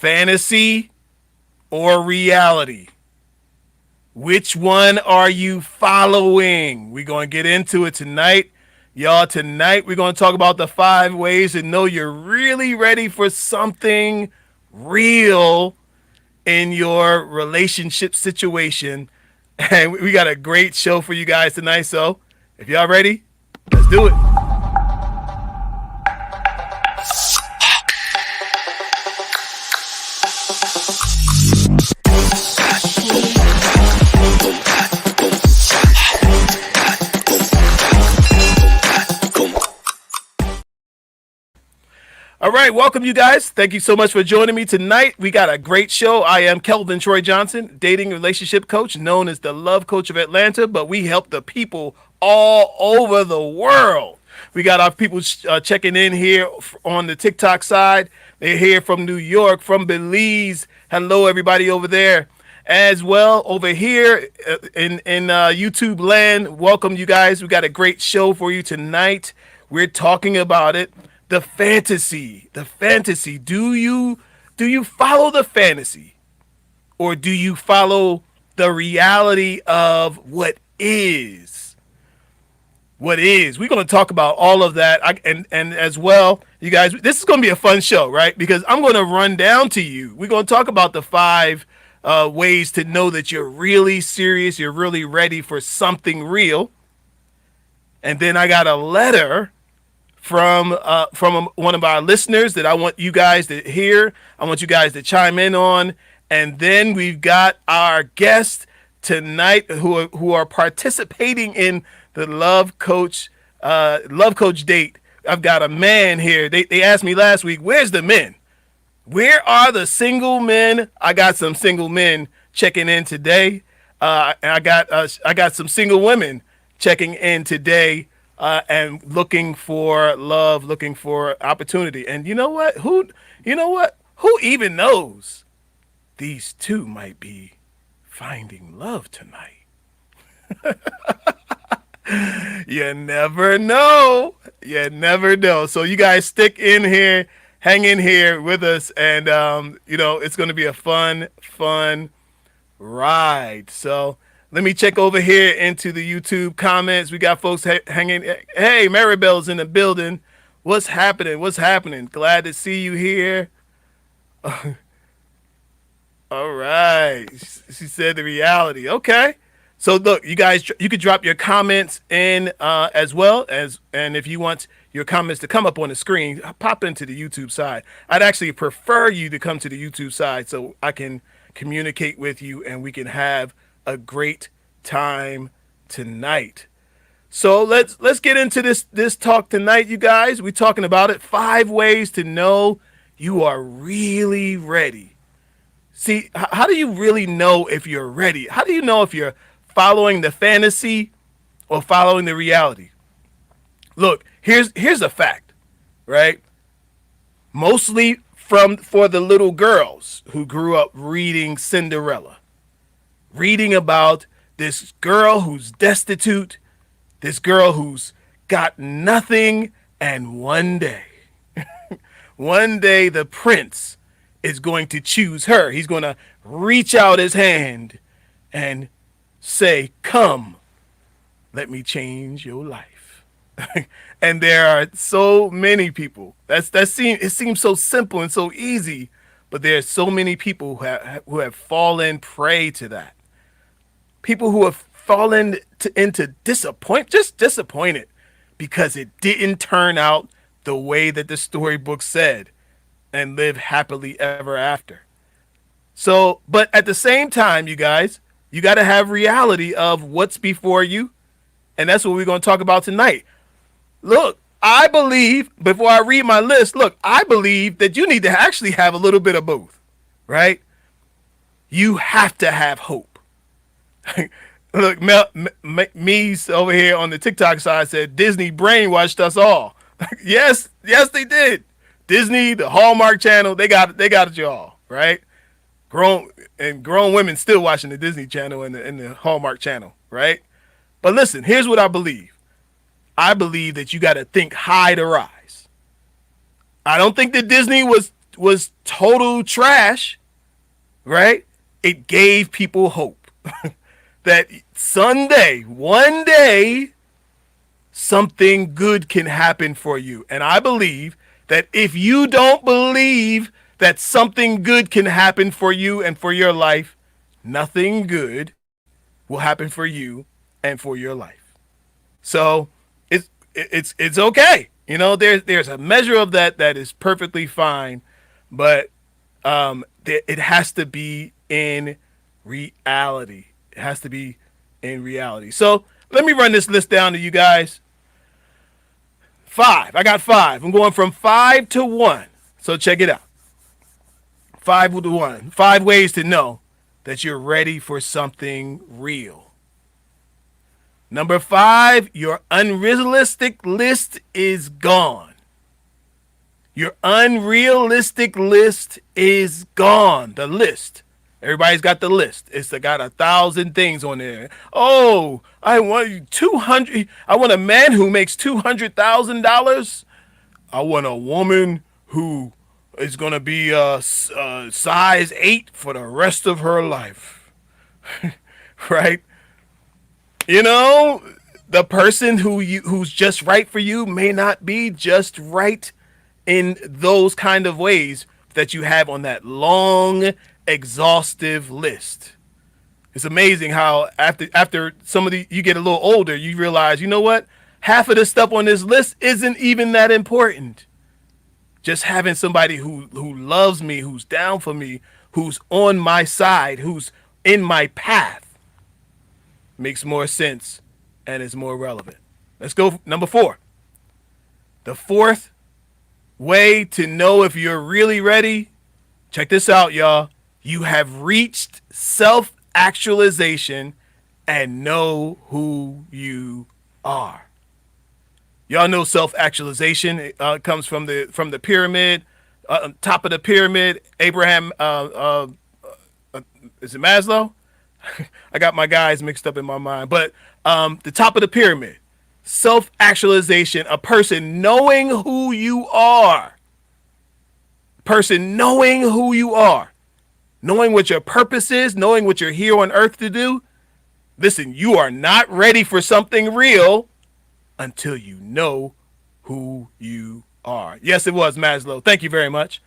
Fantasy or reality? Which one are you following? We're going to get into it tonight. Y'all, tonight we're going to talk about the 5 ways to know you're really ready for something real in your relationship situation. And we got a great show for you guys tonight. So if y'all ready, let's do it. All right, welcome you guys. Thank you so much for joining me tonight. We got a great show. I am Kelvin Johnson, dating relationship coach, known as the Love Coach of Atlanta, but we help the people all over the world. We got our people checking in here on the TikTok side. They're here from New York, from Belize. Hello, everybody over there. As well, over here in YouTube land, welcome you guys. We got a great show for you tonight. We're talking about it. The fantasy. Do you follow the fantasy, or do you follow the reality of what is? We're going to talk about all of that. And as well, you guys, this is going to be a fun show, right? Because I'm going to run down to you. We're going to talk about the 5 ways to know that you're really serious, you're really ready for something real. And then I got a letter from one of our listeners that I want you guys to hear. I want you guys to chime in on. And then we've got our guests tonight who are participating in the Love Coach date. I've got a man here. They asked me last week, where's the men? Where are the single men? I got some single men checking in today. And I got some single women checking in today. And looking for love, looking for opportunity. And you know what? Who even knows? These two might be finding love tonight. You never know. So you guys stick in here, hang in here with us, and it's going to be a fun ride. So let me check over here into the YouTube comments. We got folks hanging. Hey, Maribel's in the building. What's happening? Glad to see you here. All right. She said the reality. Okay. So look, you guys, you could drop your comments in as well and if you want your comments to come up on the screen, pop into the YouTube side. I'd actually prefer you to come to the YouTube side so I can communicate with you and we can have a great time tonight. So let's get into this talk tonight, you guys. We're talking about it. 5 ways to know you are really ready. See, how do you really know if you're ready? How do you know if you're following the fantasy or following the reality? Look, here's a fact, right? Mostly for the little girls who grew up reading Cinderella, reading about this girl who's destitute, this girl who's got nothing, and one day the prince is going to choose her. He's going to reach out his hand and say, "Come, let me change your life." And there are so many people. It seems so simple and so easy, but there are so many people who have fallen prey to that. People who have fallen into disappointed because it didn't turn out the way that the storybook said, and live happily ever after. So, but at the same time, you guys, you got to have reality of what's before you, and that's what we're going to talk about tonight. Look, I believe, before I read my list, I believe that you need to actually have a little bit of both, right? You have to have hope. Look, Me's over here on the TikTok side said Disney brainwashed us all. Yes, they did. Disney, the Hallmark Channel, they got it y'all, right? Grown women still watching the Disney Channel and the Hallmark Channel, right? But listen, here's what I believe. I believe that you got to think high to rise. I don't think that Disney was was total trash, right? It gave people hope that someday, one day, something good can happen for you. And I believe that if you don't believe that something good can happen for you and for your life, nothing good will happen for you and for your life. So it's okay. You know, there's a measure of that is perfectly fine, but it has to be in reality. It has to be in reality. So let me run this list down to you guys. 5. I got 5. I'm going from 5 to 1. So check it out. 5 to 1. 5 ways to know that you're ready for something real. Number 5, your unrealistic list is gone. Your unrealistic list is gone. The list. Everybody's got the list. It's got 1,000 things on there. Oh, I want 200. I want a man who makes $200,000. I want a woman who is going to be size 8 for the rest of her life. Right? You know, the person who's just right for you may not be just right in those kind of ways that you have on that long, exhaustive list. It's amazing how after some of you get a little older, you realize, you know what? Half of the stuff on this list isn't even that important. Just having somebody who loves me, who's down for me, who's on my side, who's in my path, makes more sense and is more relevant. Let's go number 4. The 4th way to know if you're really ready, check this out, y'all. You have reached self-actualization and know who you are. Y'all know self-actualization comes from the pyramid, top of the pyramid. Abraham, is it Maslow? I got my guys mixed up in my mind, but the top of the pyramid, self-actualization, a person knowing who you are, knowing what your purpose is, knowing what you're here on earth to do. Listen, you are not ready for something real until you know who you are. Yes, it was Maslow. Thank you very much.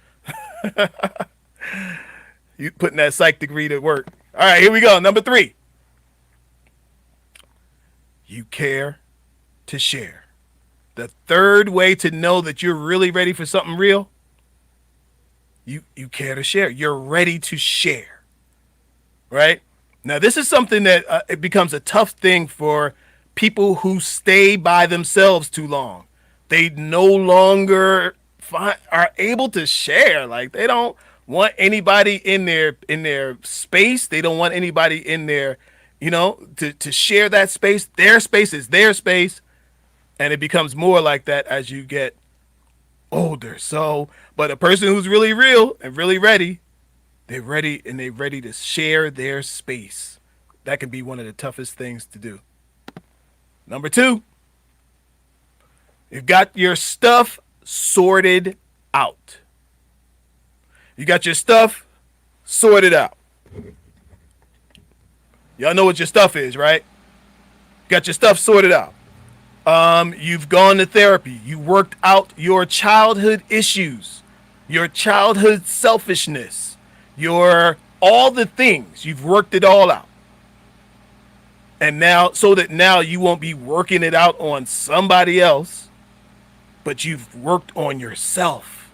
You putting that psych degree to work. All right, here we go. Number 3. You care to share. The 3rd way to know that you're really ready for something real, you care to share. You're ready to share. Right? Now, this is something that it becomes a tough thing for people who stay by themselves too long. They no longer are able to share. Like, they don't want anybody in their space. They don't want anybody in their, to share that space. Their space is their space. And it becomes more like that as you get older. So, but a person who's really real and really ready, they're ready to share their space. That can be one of the toughest things to do. Number 2, you've got your stuff sorted out. You got your stuff sorted out. Y'all know what your stuff is, right? Got your stuff sorted out. You've gone to therapy. You worked out your childhood issues, your childhood selfishness, all the things. You've worked it all out. And now, so that now you won't be working it out on somebody else, but you've worked on yourself.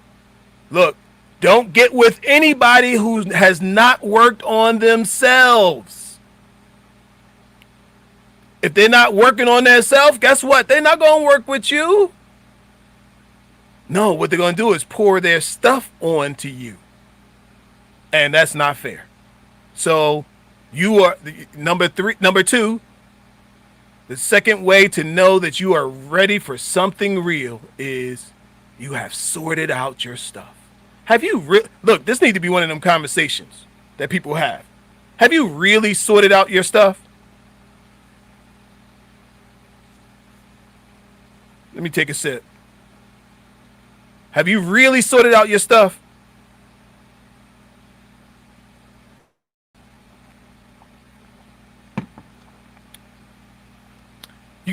Look, don't get with anybody who has not worked on themselves. If they're not working on themselves, guess what? They're not going to work with you. No, what they're going to do is pour their stuff onto you. And that's not fair. So you are number 2. The second way to know that you are ready for something real is you have sorted out your stuff. Have you look, this needs to be one of them conversations that people have. Have you really sorted out your stuff? Let me take a sip. Have you really sorted out your stuff?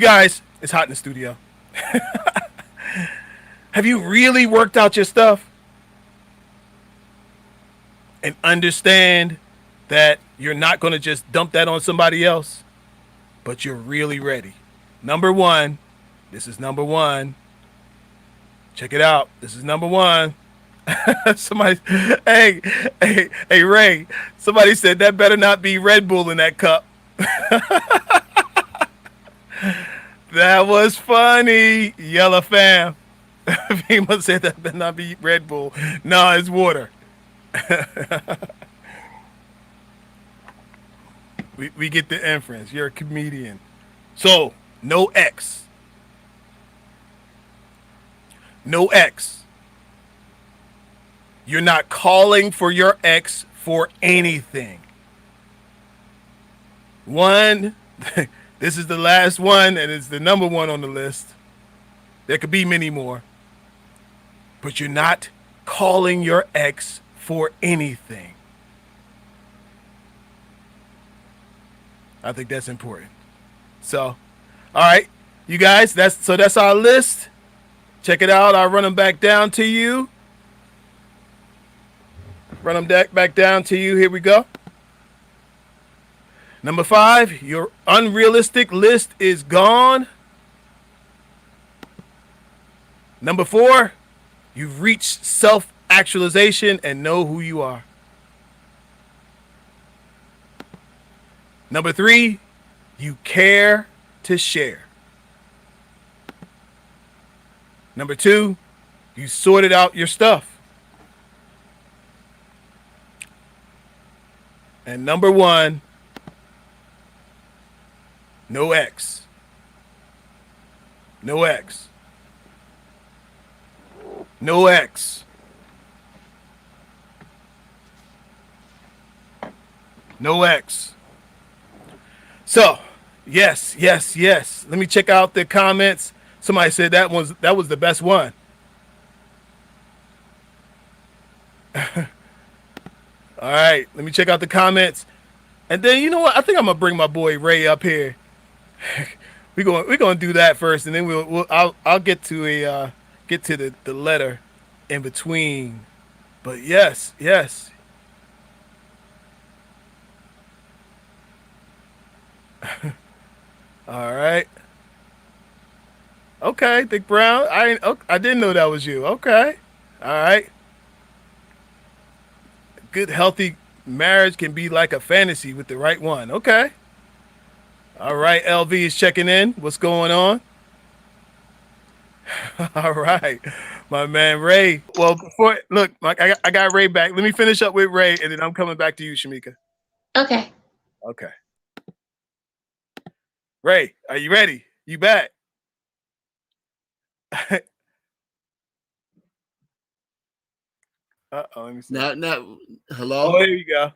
You guys, it's hot in the studio. Have you really worked out your stuff and understand that you're not going to just dump that on somebody else, but you're really ready? Number one, this is number one. Check it out. This is number one. Somebody, hey, Ray. Somebody said that better not be Red Bull in that cup. That was funny, Yellow fam. People said that better not be Red Bull. No, it's water. We get the inference. You're a comedian. So, no X. No X. You're not calling for your ex for anything. One, this is the last one, and it's the number one on the list. There could be many more. But you're not calling your ex for anything. I think that's important. So, all right, you guys, that's our list. Check it out. I'll run them back down to you. Run them back down to you. Here we go. Number 5, your unrealistic list is gone. Number 4, you've reached self-actualization and know who you are. Number 3, you care to share. Number 2, you sorted out your stuff. And number 1, no X. No X. No X. No X. So, yes. Let me check out the comments. Somebody said that was the best one. All right, let me check out the comments. And then you know what? I think I'm gonna bring my boy Ray up here. we're gonna do that first, and then I'll get to the letter in between. But yes. All right. Okay, Dick Brown. I didn't know that was you. Okay. All right. Good healthy marriage can be like a fantasy with the right one. Okay. All right, LV is checking in. What's going on? All right, my man Ray. Well, I got Ray back. Let me finish up with Ray, and then I'm coming back to you, Shamika. Okay. Okay. Ray, are you ready? You back? Let me see. Hello? Oh, there you go.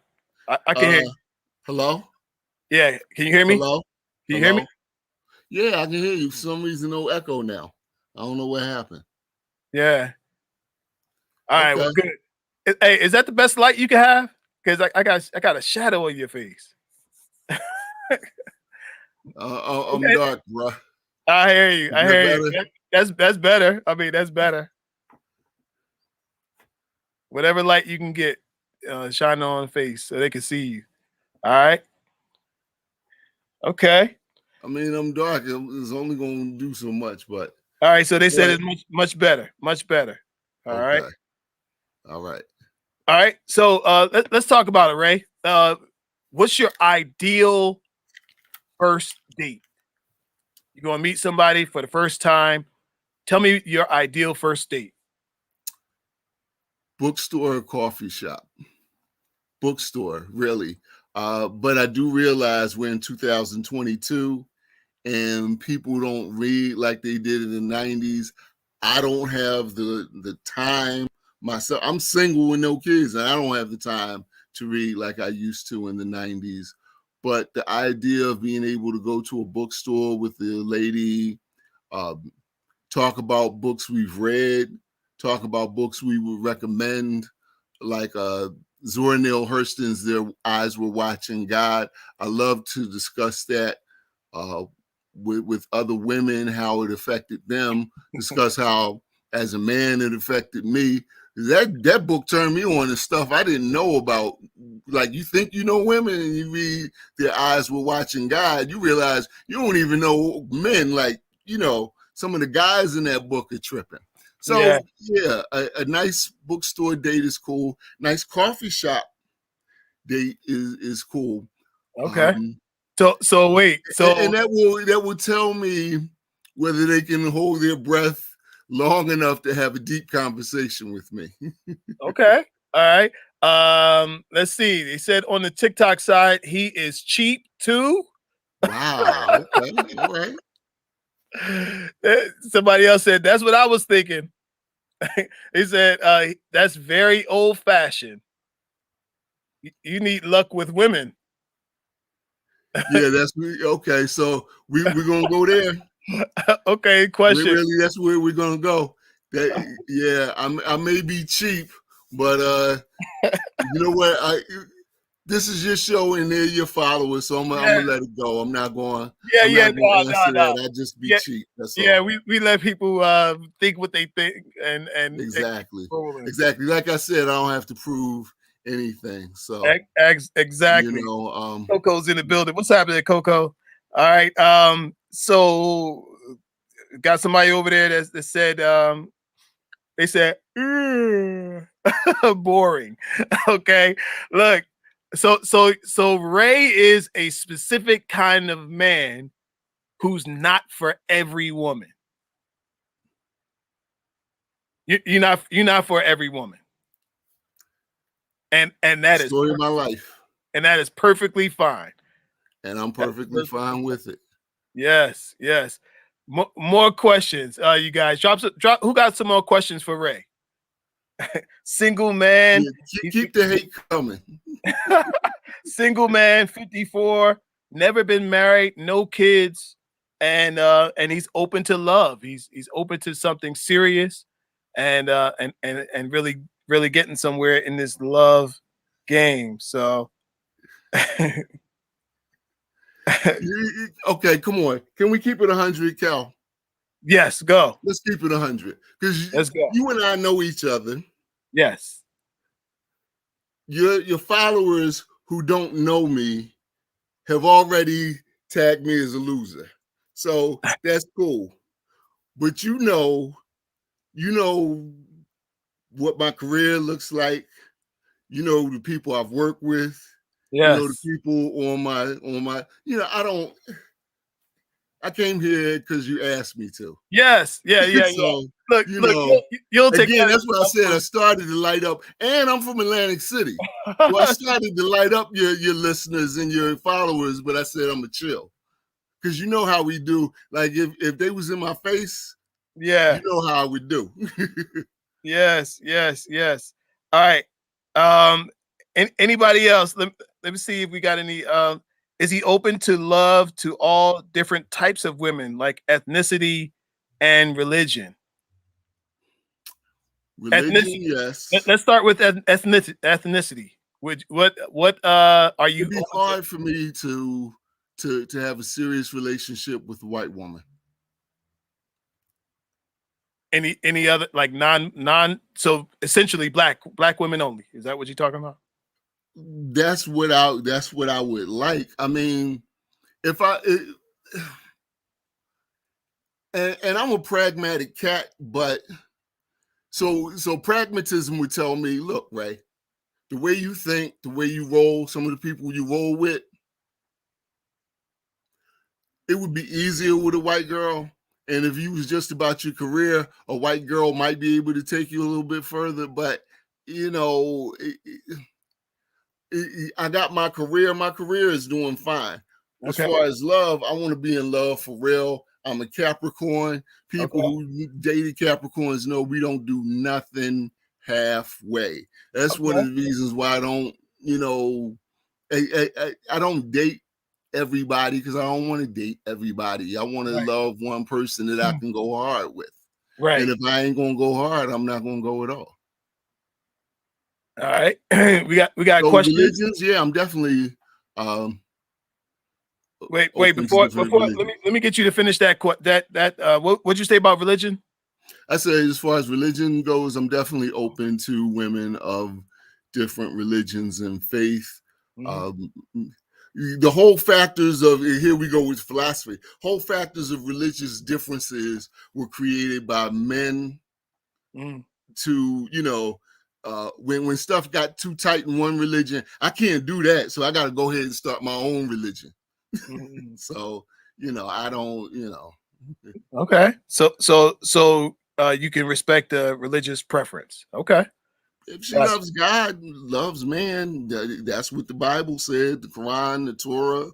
I can hear you. Hello? Yeah, can you hear me? Hello? Can you hear me? Yeah, I can hear you. For some reason, no echo now. I don't know what happened. Yeah. All right, well, good. Hey, is that the best light you can have? Because I got a shadow on your face. I'm dark, bro. I hear you. I hear you. That's better. I mean, that's better. Whatever light you can get, shine on the face so they can see you. All right. Okay. I mean, I'm dark. It's only going to do so much, but. All right. So they said it's much better. Much better. All right. All right. All right. So let's talk about it, Ray. What's your ideal first date? You're going to meet somebody for the first time. Tell me your ideal first date. Bookstore or coffee shop? Bookstore, really. But I do realize we're in 2022 and people don't read like they did in the 90s. I don't have the time myself. I'm single with no kids, and I don't have the time to read like I used to in the 90s. But the idea of being able to go to a bookstore with the lady, talk about books we've read, talk about books we would recommend, like Zora Neale Hurston's Their Eyes Were Watching God. I love to discuss that. with other women, how it affected them, discuss how as a man it affected me. That book turned me on to stuff I didn't know about. Like, you think you know women and you read Their Eyes Were Watching God, you realize you don't even know men. Like, some of the guys in that book are tripping. So yeah, a nice bookstore date is cool. Nice coffee shop date is cool. Okay. So wait. And that will tell me whether they can hold their breath long enough to have a deep conversation with me. Okay. All right. Let's see. They said on the TikTok side, he is cheap too. Wow. Okay. All right. Somebody else said that's what I was thinking. He said that's very old fashioned. You need luck with women. Yeah, that's me. Okay, so we're gonna go there. Okay, question. That's where we're gonna go. I may be cheap, but you know what? This is your show and they're your followers, so I'm gonna let it go. I'm not going to answer that. I just be cheap. That's all. Yeah, we let people think what they think and exactly. Like I said, I don't have to prove anything. So exactly. Coco's in the building. What's happening, Coco? All right. So got somebody over there that said they said boring. Okay. Look, so Ray is a specific kind of man who's not for every woman. You're not for every woman. And that is story of my life. And that is perfectly fine. And I'm perfectly fine with it. Yes. More questions. You guys drop. Who got some more questions for Ray? Single man. Yeah, keep the hate coming. Single man, 54, never been married, no kids, and he's open to love. He's open to something serious, and really getting somewhere in this love game. So okay, come on. Can we keep it 100, Cal? Yes, go. Let's keep it 100 because let's go. You and I know each other. Yes. Your followers who don't know me have already tagged me as a loser, so that's cool. But you know what my career looks like. You know the people I've worked with. Yes. You know the people on my. I came here because you asked me to. Yes. Yeah. So, look, you'll take again, that's what I said. I started to light up, and I'm from Atlantic City. So I started to light up your listeners and your followers, but I said I'm a chill. Because you know how we do. Like if they was in my face, yeah, you know how I would do. Yes. All right. Anybody else? Let me see if we got any. Is he open to love to all different types of women, like ethnicity and religion? Religion, yes. Let's start with ethnicity. What are you? It'd be hard for me to have a serious relationship with a white woman. Any other, like non so essentially black women only? Is that what you're talking about? That's what I would like. I mean, and I'm a pragmatic cat, but so pragmatism would tell me, look, Ray, the way you think, the way you roll, some of the people you roll with, it would be easier with a white girl. And if you was just about your career, a white girl might be able to take you a little bit further. But I got my career. My career is doing fine. As far as love, I want to be in love for real. I'm a Capricorn. People who dated Capricorns know we don't do nothing halfway. That's one of the reasons why I don't, I don't date everybody because I don't want to date everybody. I want to love one person that I can go hard with. Right. And if I ain't gonna go hard, I'm not gonna go at all. All right. we got questions. Religions, yeah, I'm definitely Wait. open to Before different let religions. me get you to finish that. What'd you say about religion? I say, as far as religion goes, I'm definitely open to women of different religions and faith. Mhm. Um, the whole factors of here we go with philosophy. Whole factors of religious differences were created by men Mhm. to, when stuff got too tight in one religion, I can't do that, so I got to go ahead and start my own religion. Mhm. So, I don't, Okay. You can respect the religious preference. Okay. if she Gotcha. loves God, loves man, that's what the Bible said, the Quran, the Torah,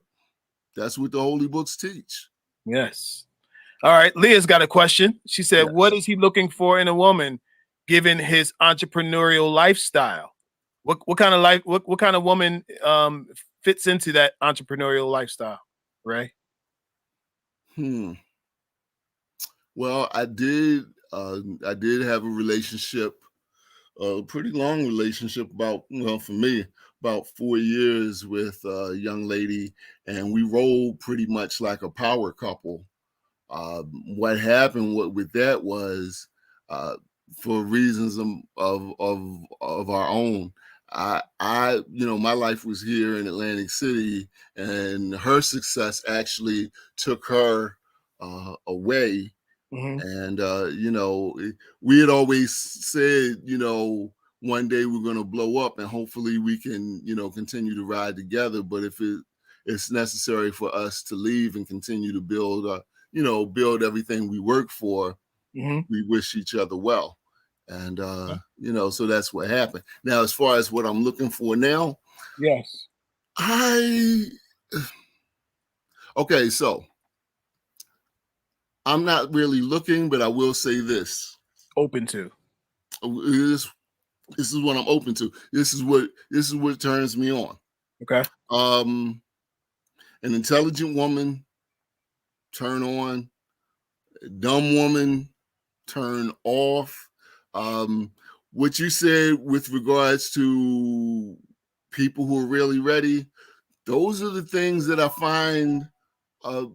that's what the holy books teach. Yes. All right. Leah's got a question. She said, "What Yes. is he looking for in a woman, given his entrepreneurial lifestyle? What kind of life? What kind of woman fits into that entrepreneurial lifestyle?" Ray. Hmm. Well, I did have a relationship, a pretty long relationship, about, for me, about 4 years with a young lady, and we rolled pretty much like a power couple. What happened with that was, uh, for reasons of our own. My life was here in Atlantic City, and her success actually took her away. Hmm. And we had always said, one day we're going to blow up, and hopefully we can, continue to ride together. But if it's necessary for us to leave and continue to build, build everything we work for, Hmm. we wish each other well. And so that's what happened. Now, as far as what I'm looking for now, Yes. I okay, so I'm not really looking, but I will say this. Open to. This this is what I'm open to. This is what turns me on. Okay. Um, an intelligent woman, turn on. A dumb woman, turn off. Um, what you said with regards to people who are really ready, those are the things that I find uh,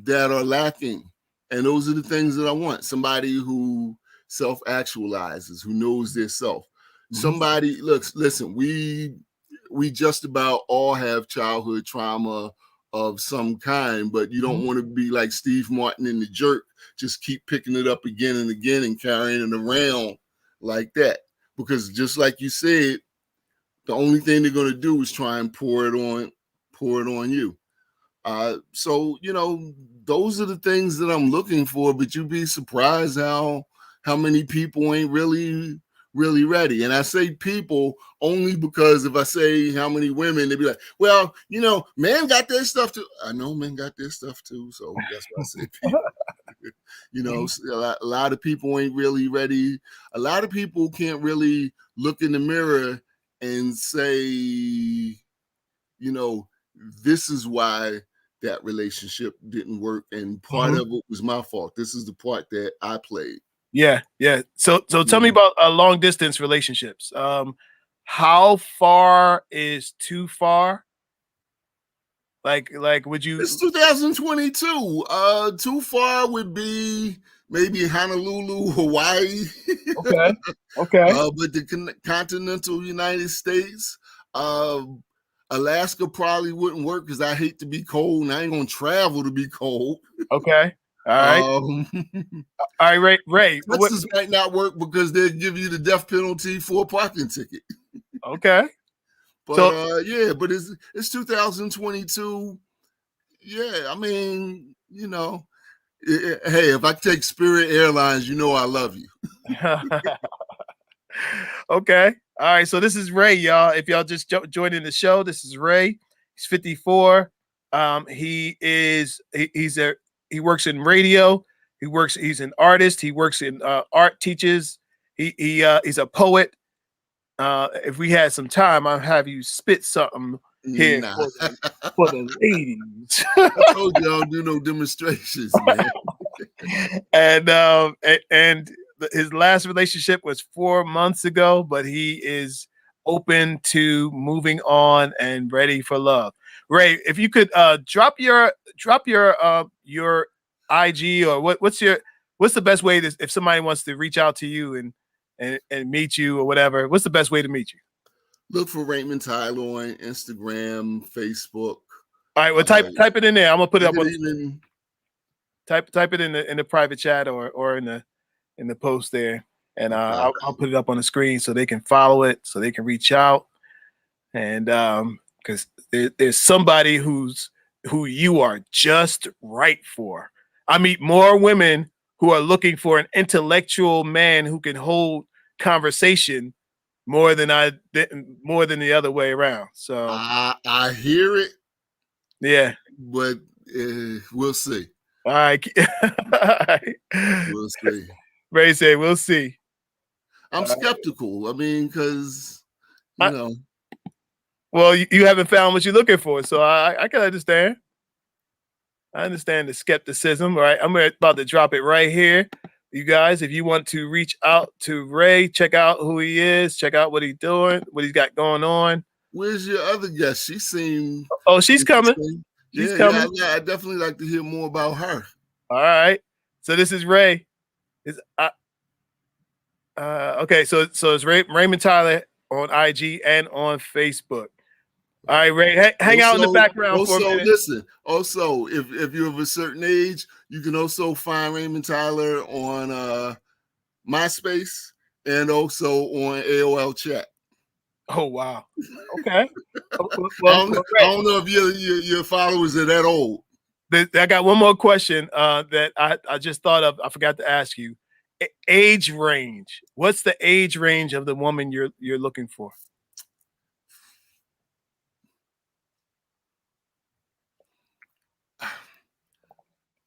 that are lacking. And those are the things that I want. Somebody who self-actualizes, who knows their self. Hmm. Somebody, listen, we just about all have childhood trauma of some kind, but you don't Hmm. want to be like Steve Martin in The Jerk, just keep picking it up again and again and carrying it around like that. Because just like you said, the only thing they're going to do is try and pour it on you. So those are the things that I'm looking for. But you'd be surprised how many people ain't really ready. And I say people only because if I say how many women, they'd be like, well, men got their stuff too. I know men got their stuff too. So that's why I say people. A lot of people ain't really ready. A lot of people can't really look in the mirror and say, this is why that relationship didn't work, and part Hmm. of it was my fault. This is the part that I played. Yeah. Yeah. So tell me Mhm. about long distance relationships. How far is too far? Like, would It's you? 2022. Too far would be maybe Honolulu, Hawaii. Okay. Okay. But the continental United States, uh, Alaska probably wouldn't work because I hate to be cold and I ain't gonna travel to be cold. Okay. All right. Um, All right, Ray. Ray. Texas might not work because they'll give you the death penalty for a parking ticket. Okay. But So yeah, but it's 2022. Yeah, I mean, hey, if I take Spirit Airlines, I love you. okay. All right. So this is Ray, y'all. If y'all just joining the show, this is Ray. He's 54. He works in radio. He's an artist. He works in art teaches. He's a poet. If we had some time, I'll have you spit something here Nah, for the ladies. I told you I don't do no demonstrations, man. And his last relationship was 4 months ago, but he is open to moving on and ready for love. Ray, if you could drop your IG, or what's the best way to, if somebody wants to reach out to you and meet you or whatever, what's the best way to meet you? Look for Raymond Tyler on Instagram, Facebook. All right, well, type it in there. I'm gonna put it I up on could even type it in the private chat or in the post there, and okay. I'll put it up on the screen so they can follow it, so they can reach out, and because there's somebody who you are just right for. I meet more women who are looking for an intellectual man who can hold conversation more than the other way around. So I hear it, yeah, but we'll see. all right. We'll see. Ray say we'll see. I'm skeptical. I mean, because you know. Well, you haven't found what you're looking for, so I can understand. I understand the skepticism. All right, I'm about to drop it right here. You guys, if you want to reach out to Ray, check out who he is, check out what he's doing, what he's got going on. Where's your other guest? She seemed. Oh, she's coming. She's coming. Yeah, I'd definitely like to hear more about her. All right. So this is Ray. Okay, so it's Raymond Tyler on IG and on Facebook. All right, Ray, hang out in the background for a minute. Listen, also, if you're of a certain age, you can also find Raymond Tyler on MySpace and also on AOL chat. Oh, wow. Okay. Well, I don't know if your followers are that old. I got one more question that I just thought of. I forgot to ask you. Age range. What's the age range of the woman you're looking for?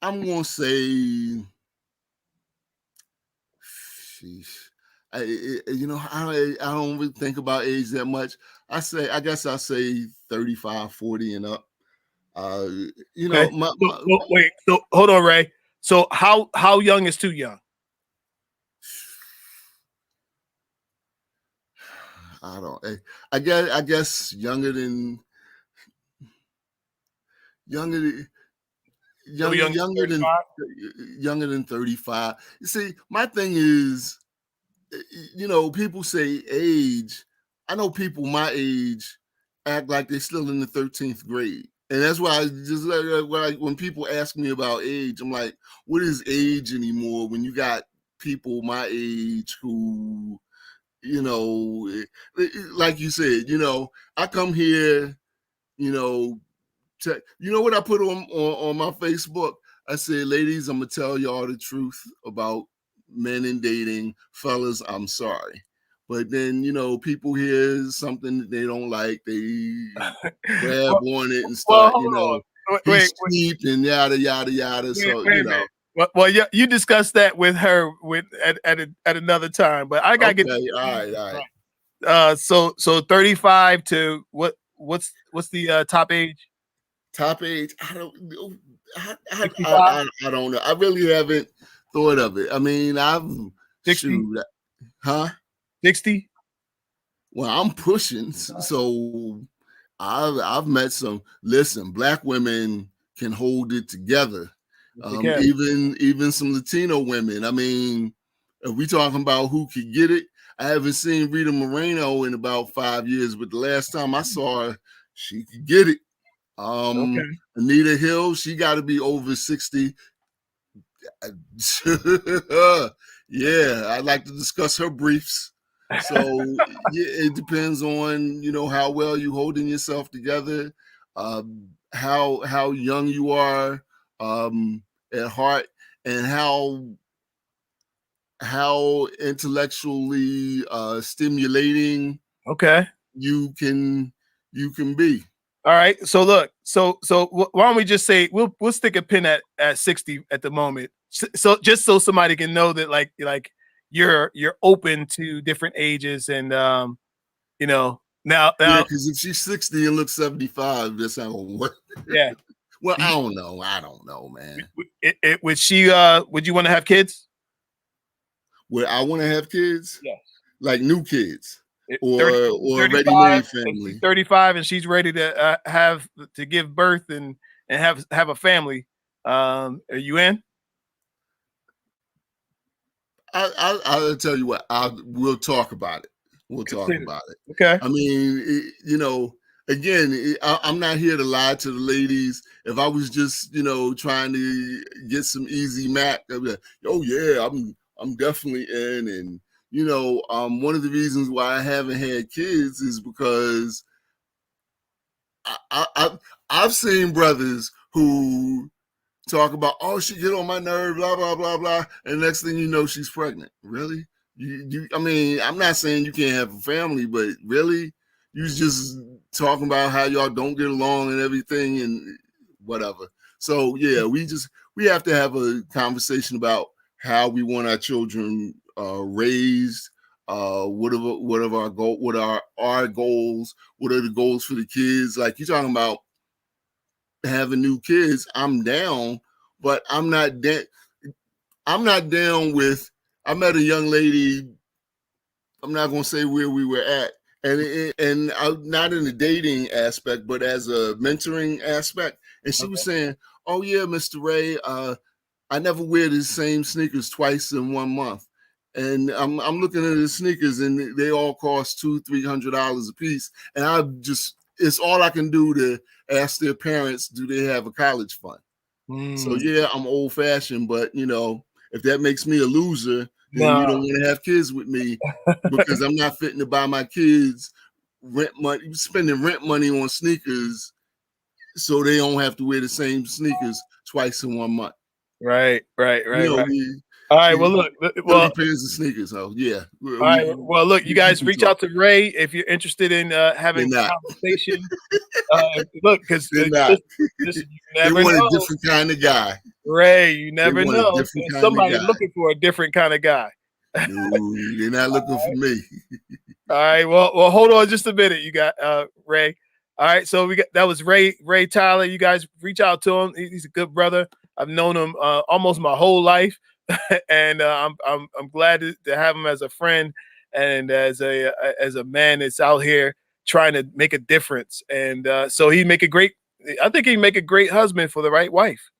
I'm gonna say, sheesh. I don't really think about age that much. I guess I'll say 35, 40 and up. Okay. Wait. So hold on, Ray. So how young is too young? I guess younger than 35. You see, my thing is, people say age. I know people my age act like they're still in the 13th grade. And that's why when people ask me about age, I'm like, what is age anymore when you got people my age who, like you said, I come here, what I put on my Facebook? I said, ladies, I'm going to tell y'all the truth about men and dating. Fellas, I'm sorry. But then, people hear something that they don't like. They grab on it and start, he's cheap and yada, yada, yada. Well, you discussed that with her at another time, but I gotta get. All right. So 35 to what's the top age? Top age? I don't know. I don't know. I really haven't thought of it. I mean, I've 60? 60? Well, I'm pushing, so I've met some. Listen, Black women can hold it together. Even some Latino women. I mean, if we talking about who could get it, I haven't seen Rita Moreno in about 5 years, but the last time I saw her, she could get it. Anita Hill, she got to be over 60. Yeah, I'd like to discuss her briefs. So yeah, it depends on how well you holding yourself together, how young you are at heart, and how intellectually stimulating you can be. All right. So look. So why don't we just say we'll stick a pin at 60 at the moment. So just so somebody can know that like you're open to different ages and now. Yeah, because if she's 60 and looks 75, that's not gonna work. Yeah. Well, I don't know, man. Would you want to have kids? Would I want to have kids? Yes. Like new kids? or a 35, ready-made and she's family. 35, and she's ready to have to give birth and have a family. Are you in? I'll tell you what. We'll talk about it. We'll talk Consider. about it. Okay. I mean, again, I'm not here to lie to the ladies. If I was just, trying to get some easy mac, I'd be like, oh yeah, I'm definitely in. And one of the reasons why I haven't had kids is because I've seen brothers who talk about, oh, she get on my nerve, blah blah blah blah, and next thing you know, she's pregnant. Really? I mean, I'm not saying you can't have a family, but really, you just talking about how y'all don't get along and everything and whatever. So yeah, we have to have a conversation about how we want our children raised. What are our goals? What are the goals for the kids? Like you're talking about having new kids, I'm down, but I'm not down with. I met a young lady. I'm not going to say where we were at, and not in the dating aspect, but as a mentoring aspect. And she was saying, "Oh yeah, Mr. Ray, I never wear the same sneakers twice in 1 month." And I'm looking at the sneakers, and they all cost $200-300 a piece, and it's all I can do to ask their parents, do they have a college fund? So yeah, I'm old fashioned, but if that makes me a loser, then you don't want to have kids with me because I'm not fitting to buy my kids spending rent money on sneakers so they don't have to wear the same sneakers twice in 1 month. Right. All right. Well, look. 30 pairs of sneakers. So yeah. All right. Well, look. You guys reach out to Ray if you're interested in having a conversation. Look, because they're not. you never they want know. A different kind of guy. Ray, you never know. There's somebody looking for a different kind of guy. No, they're not looking for me. All right. Well, hold on just a minute. You got Ray. All right. So that was Ray Tyler. You guys reach out to him. He's a good brother. I've known him almost my whole life, and I'm glad to have him as a friend and as a man that's out here trying to make a difference. And so I think he'd make a great husband for the right wife.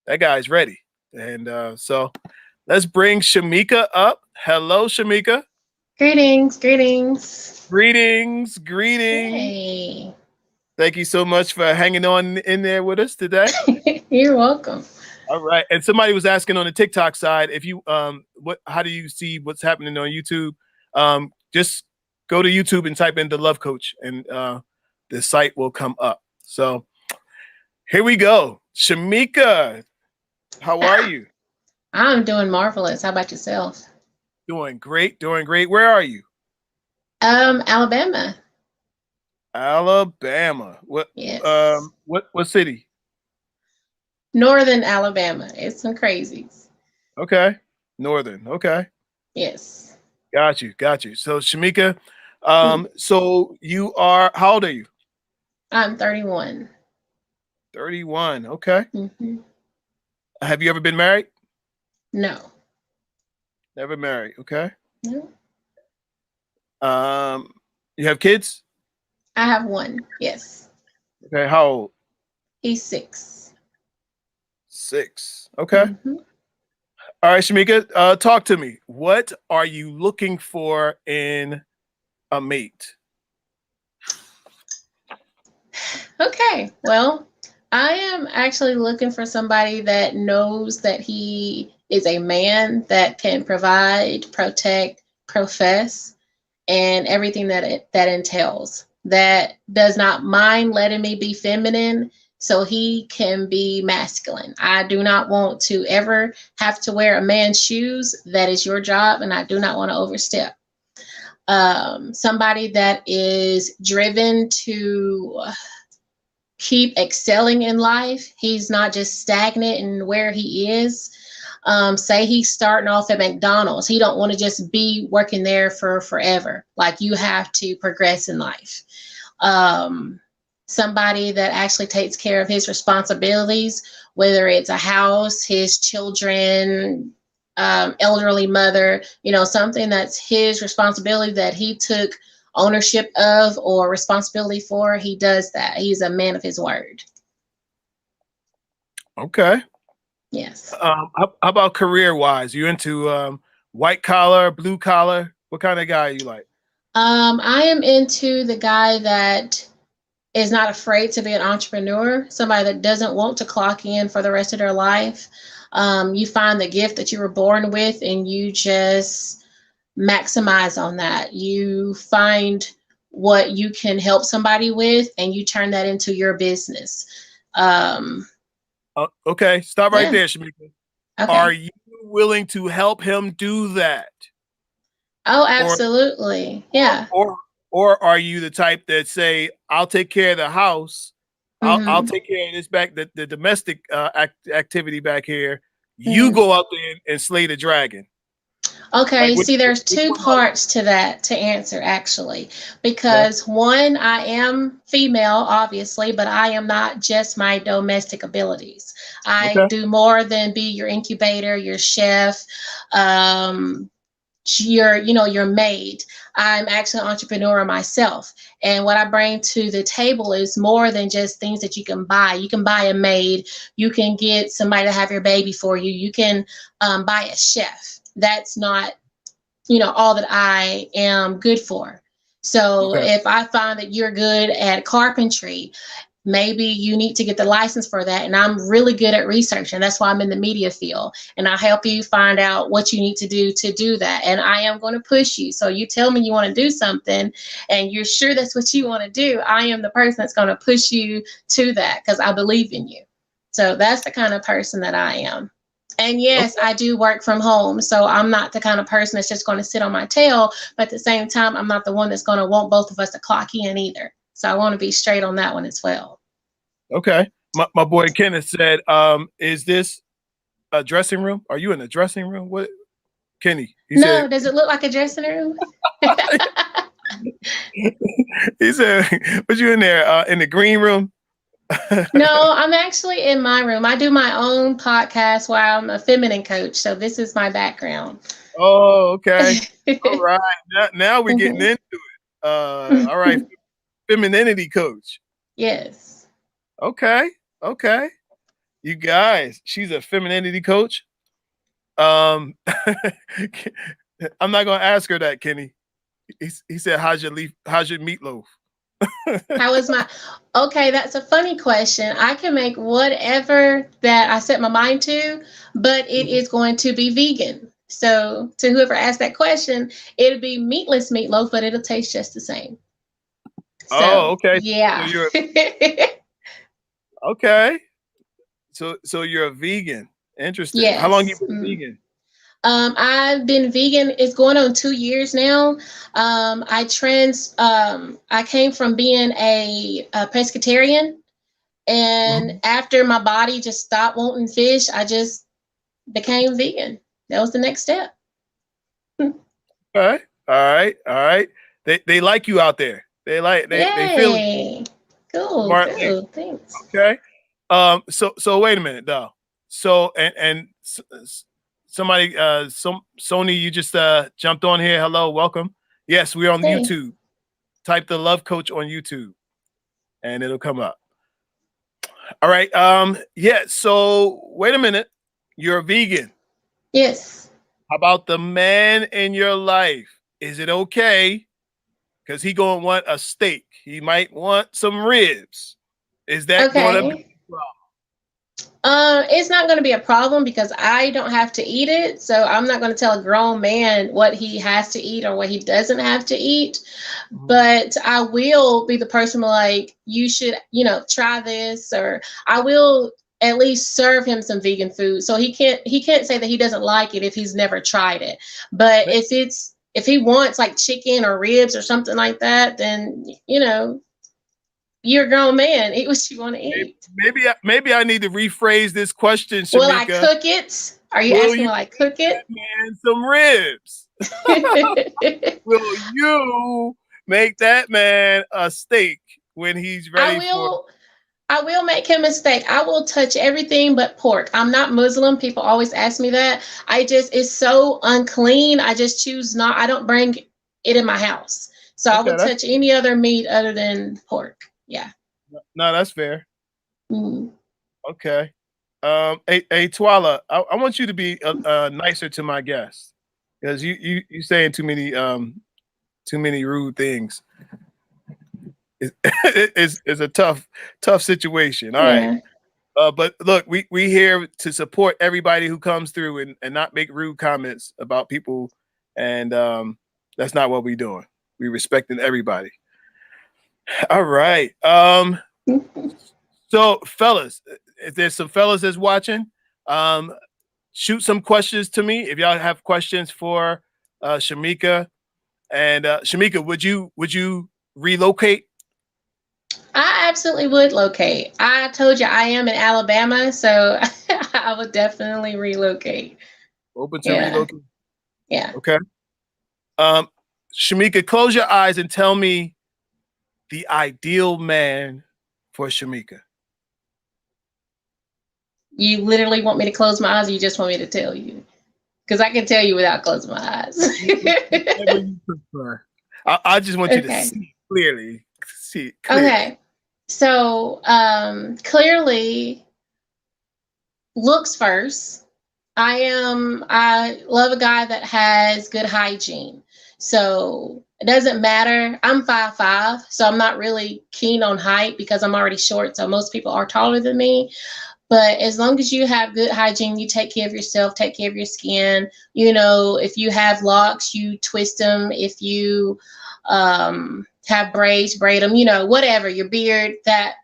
That guy's ready. And so let's bring Shamika up. Hello, Shamika. Greetings. Greetings. Hey. Thank you so much for hanging on in there with us today. You're welcome. All right. And somebody was asking on the TikTok side, if you how do you see what's happening on YouTube? Just go to YouTube and type in the Love Coach, and the site will come up. So here we go. Shamika, how are you? I'm doing marvelous. How about yourself? Doing great. Where are you? Alabama. What? Yes. What city? Northern Alabama. It's some crazies. Okay. Northern. Okay. Yes. Got you. So Shamika, so you are, how old are you? I'm 31. 31. Okay. Mm-hmm. Have you ever been married? No. Never married. Okay. No. You have kids? I have one. Yes. Okay. How old? He's 6. 6. Okay. Mm-hmm. All right, Shamika, talk to me. What are you looking for in a mate? Okay. Well, I am actually looking for somebody that knows that he is a man that can provide, protect, profess, and everything that entails. That does not mind letting me be feminine, so he can be masculine. I do not want to ever have to wear a man's shoes. That is your job, and I do not want to overstep. Somebody that is driven to keep excelling in life. He's not just stagnant in where he is. Say he's starting off at McDonald's. He don't want to just be working there for forever. Like, you have to progress in life. Somebody that actually takes care of his responsibilities, whether it's a house, his children, elderly mother, something that's his responsibility that he took ownership of or responsibility for, he does that. He's a man of his word. Okay. Yes. How about career wise? You into white collar, blue collar? What kind of guy you like? I am into the guy that is not afraid to be an entrepreneur, somebody that doesn't want to clock in for the rest of their life. You find the gift that you were born with and you just maximize on that. You find what you can help somebody with and you turn that into your business. Okay, stop right Yeah. there, Shamika. Okay. Are you willing to help him do that? Oh, absolutely. Yeah. Or are you the type that say, I'll take care of the house, I'll take care of this back, the domestic activity back here. You go out there and slay the dragon. Okay, Like, see, there's which two one parts to that to answer, actually, because one, I am female, obviously, but I am not just my domestic abilities. I do more than be your incubator, your chef, your maid. I'm actually an entrepreneur myself. And what I bring to the table is more than just things that you can buy. You can buy a maid. You can get somebody to have your baby for you. You can buy a chef. That's not, all that I am good for. So if I find that you're good at carpentry, maybe you need to get the license for that. And I'm really good at researching. That's why I'm in the media field. And I'll help you find out what you need to do that. And I am going to push you. So you tell me you want to do something and you're sure that's what you want to do. I am the person that's going to push you to that because I believe in you. So that's the kind of person that I am. And yes, I do work from home. So I'm not the kind of person that's just going to sit on my tail. But at the same time, I'm not the one that's going to want both of us to clock in either. So I want to be straight on that one as well. Okay. My boy Kenneth said, is this a dressing room? Are you in a dressing room? What, Kenny? He said, does it look like a dressing room? He said, "What you in there? In the green room?" No, I'm actually in my room. I do my own podcast where I'm a feminine coach. So this is my background. Oh, okay. All right. Now we're getting into it. All right. Femininity coach. Yes. Okay. You guys, she's a femininity coach. I'm not gonna ask her that, Kenny. He said, how's your meatloaf? How is my okay? That's a funny question. I can make whatever that I set my mind to, but it is going to be vegan. So to whoever asked that question, it'll be meatless meatloaf, but it'll taste just the same. So, okay. Yeah. So okay. So you're a vegan. Interesting. Yes. How long you been vegan? I've been vegan. It's going on 2 years now. I came from being a pescatarian, and after my body just stopped wanting fish, I just became vegan. That was the next step. Okay. All right. They like you out there. They feel cool. smart. Cool. Thanks. Okay. So wait a minute though. So somebody, Sony, you just jumped on here. Hello, welcome. Yes, we're on YouTube. Type the Love Coach on YouTube, and it'll come up. All right. Yeah. So wait a minute. You're a vegan. Yes. How about the man in your life? Is it okay? Because he gonna want a steak. He might want some ribs. Is that gonna be a problem? It's not going to be a problem because I don't have to eat it. So I'm not going to tell a grown man what he has to eat or what he doesn't have to eat. But I will be the person like, you should, try this, or I will at least serve him some vegan food. So he can't say that he doesn't like it if he's never tried it. But if he wants like chicken or ribs or something like that, then, you're a grown man. Eat what you want to eat. Maybe I need to rephrase this question, Shamika. Will I cook it? Are you asking will I cook it? Man, some ribs. Will you make that man a steak when he's ready I will make a mistake. I will touch everything but pork. I'm not Muslim. People always ask me that. It's so unclean. I just choose not. I don't bring it in my house. So I Okay, will touch any other meat other than pork. Yeah. no, that's fair. Mm. Okay. Hey, Twala, I want you to be nicer to my guests because you saying too many rude things. It's a tough situation. All right. Yeah. But look, we here to support everybody who comes through and not make rude comments about people, and that's not what we're doing. We respecting everybody. All right. So fellas, if there's some fellas that's watching, um, shoot some questions to me if y'all have questions for Shamika. And Shamika, would you relocate? I absolutely would locate. I told you I am in Alabama, so I would definitely relocate. Open to Yeah. relocate? Yeah. Okay. Shamika, close your eyes and tell me the ideal man for Shamika. You literally want me to close my eyes, or you just want me to tell you? Because I can tell you without closing my eyes. Whatever you prefer. I just want you to Okay. see clearly. See clearly. Okay. So clearly, looks first. I love a guy that has good hygiene. So it doesn't matter. I'm 5'5", so I'm not really keen on height because I'm already short. So most people are taller than me. But as long as you have good hygiene, you take care of yourself, take care of your skin. You know, if you have locks, you twist them. If you have braids, braid them. You know, whatever, your beard, that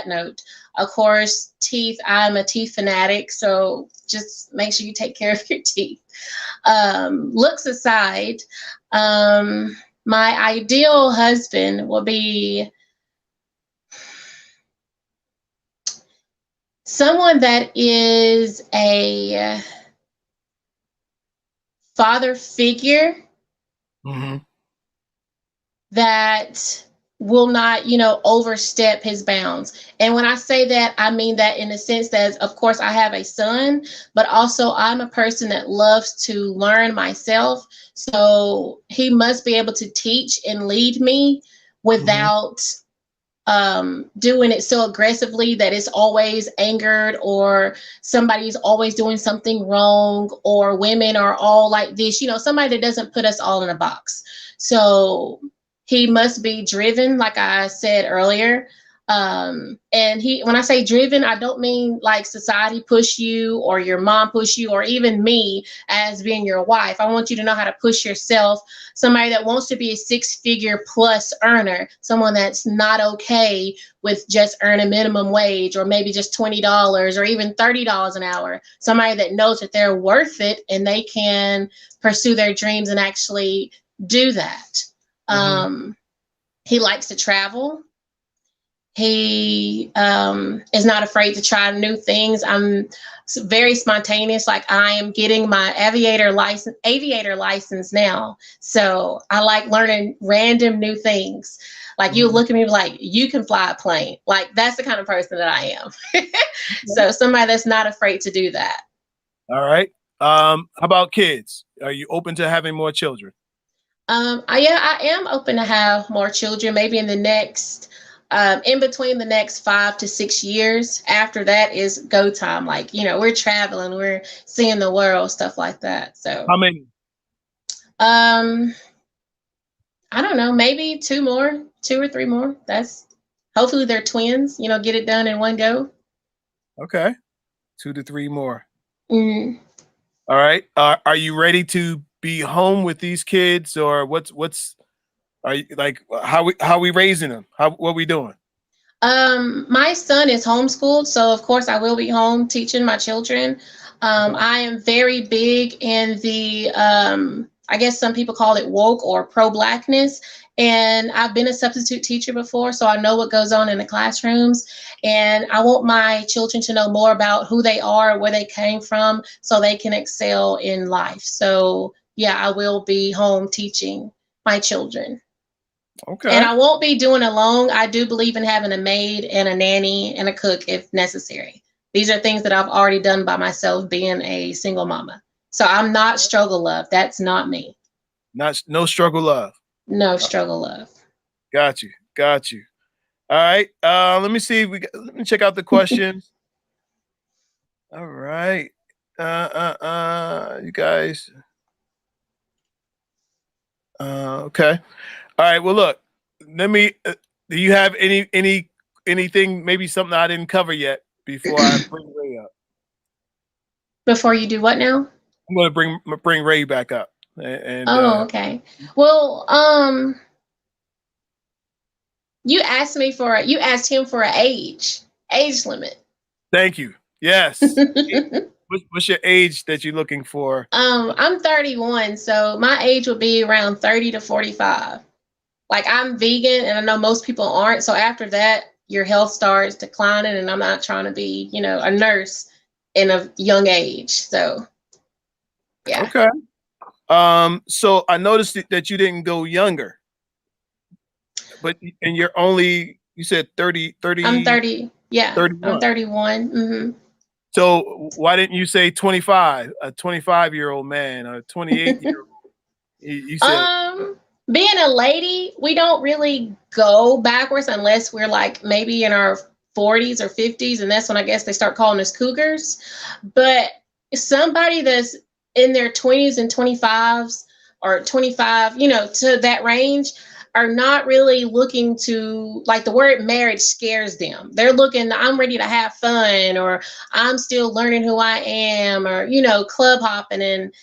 note. Of course, teeth. I'm a teeth fanatic, so just make sure you take care of your teeth. Looks aside, my ideal husband will be someone that is a father figure that will not, overstep his bounds. And when I say that, I mean that in the sense that, of course, I have a son, but also I'm a person that loves to learn myself. So he must be able to teach and lead me without doing it so aggressively that it's always angered, or somebody's always doing something wrong, or women are all like this, somebody that doesn't put us all in a box. So he must be driven, like I said earlier. And when I say driven, I don't mean like society push you or your mom push you or even me as being your wife. I want you to know how to push yourself. Somebody that wants to be a 6-figure plus earner, someone that's not okay with just earning minimum wage or maybe just $20 or even $30 an hour. Somebody that knows that they're worth it and they can pursue their dreams and actually do that. He likes to travel. He is not afraid to try new things. I'm very spontaneous. Like I am getting my aviator license now. So I like learning random new things. Like you look at me like, you can fly a plane. Like that's the kind of person that I am. So somebody that's not afraid to do that. All right. How about kids? Are you open to having more children? I am open to have more children, maybe in the next in between the next 5 to 6 years. After that is go time. Like, we're traveling, we're seeing the world, stuff like that. So how many? I don't know, maybe 2 or 3 more. That's hopefully they're twins, get it done in one go. Okay. 2 to 3 more. Mm. All right. Are you ready to be home with these kids, or what's are you like, how we raising them? What we doing? My son is homeschooled, so of course I will be home teaching my children. I am very big in the I guess some people call it woke or pro-blackness. And I've been a substitute teacher before, so I know what goes on in the classrooms. And I want my children to know more about who they are, where they came from, so they can excel in life. So yeah, I will be home teaching my children. Okay. And I won't be doing it alone. I do believe in having a maid and a nanny and a cook if necessary. These are things that I've already done by myself being a single mama. So I'm not struggle love. That's not me. No struggle love. No struggle love. Got you. Got you. All right. Let me see. Let me check out the questions. All right. You guys. Okay. All right. Well, look. Let me. Do you have anything? Maybe something I didn't cover yet before I bring Ray up. Before you do what now? I'm going to bring Ray back up. And okay. Well, you asked him for an age limit. Thank you. Yes. What's your age that you're looking for? I'm 31, so my age would be around 30 to 45. Like, I'm vegan, and I know most people aren't. So after that, your health starts declining, and I'm not trying to be, a nurse in a young age. So, yeah. Okay. So I noticed that you didn't go younger, and you said 30. I'm 30. Yeah. 31. I'm 31. Mm-hmm. So why didn't you say 25, a 25-year-old man, or a 28-year-old? You said, being a lady, we don't really go backwards unless we're like maybe in our 40s or 50s, and that's when I guess they start calling us cougars. But somebody that's in their 20s and 25s or 25, to that range, are not really looking to, like, the word marriage scares them. They're looking, I'm ready to have fun, or I'm still learning who I am, or, club hopping. And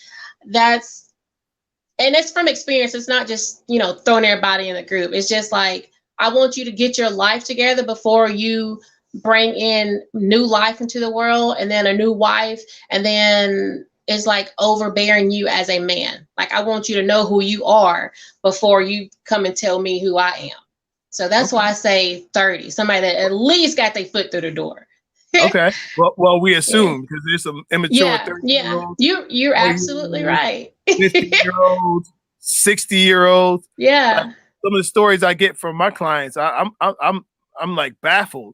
it's from experience. It's not just, throwing everybody in the group. It's just like, I want you to get your life together before you bring in new life into the world, and then a new wife, and then it's like overbearing you as a man. Like, I want you to know who you are before you come and tell me who I am. So that's why I say 30, somebody that at least got their foot through the door. Okay. Well, we assume, because there's some immature 30-year-olds. You're absolutely right. 50-year-olds, 60-year-olds. Yeah. Like, some of the stories I get from my clients, I'm like baffled.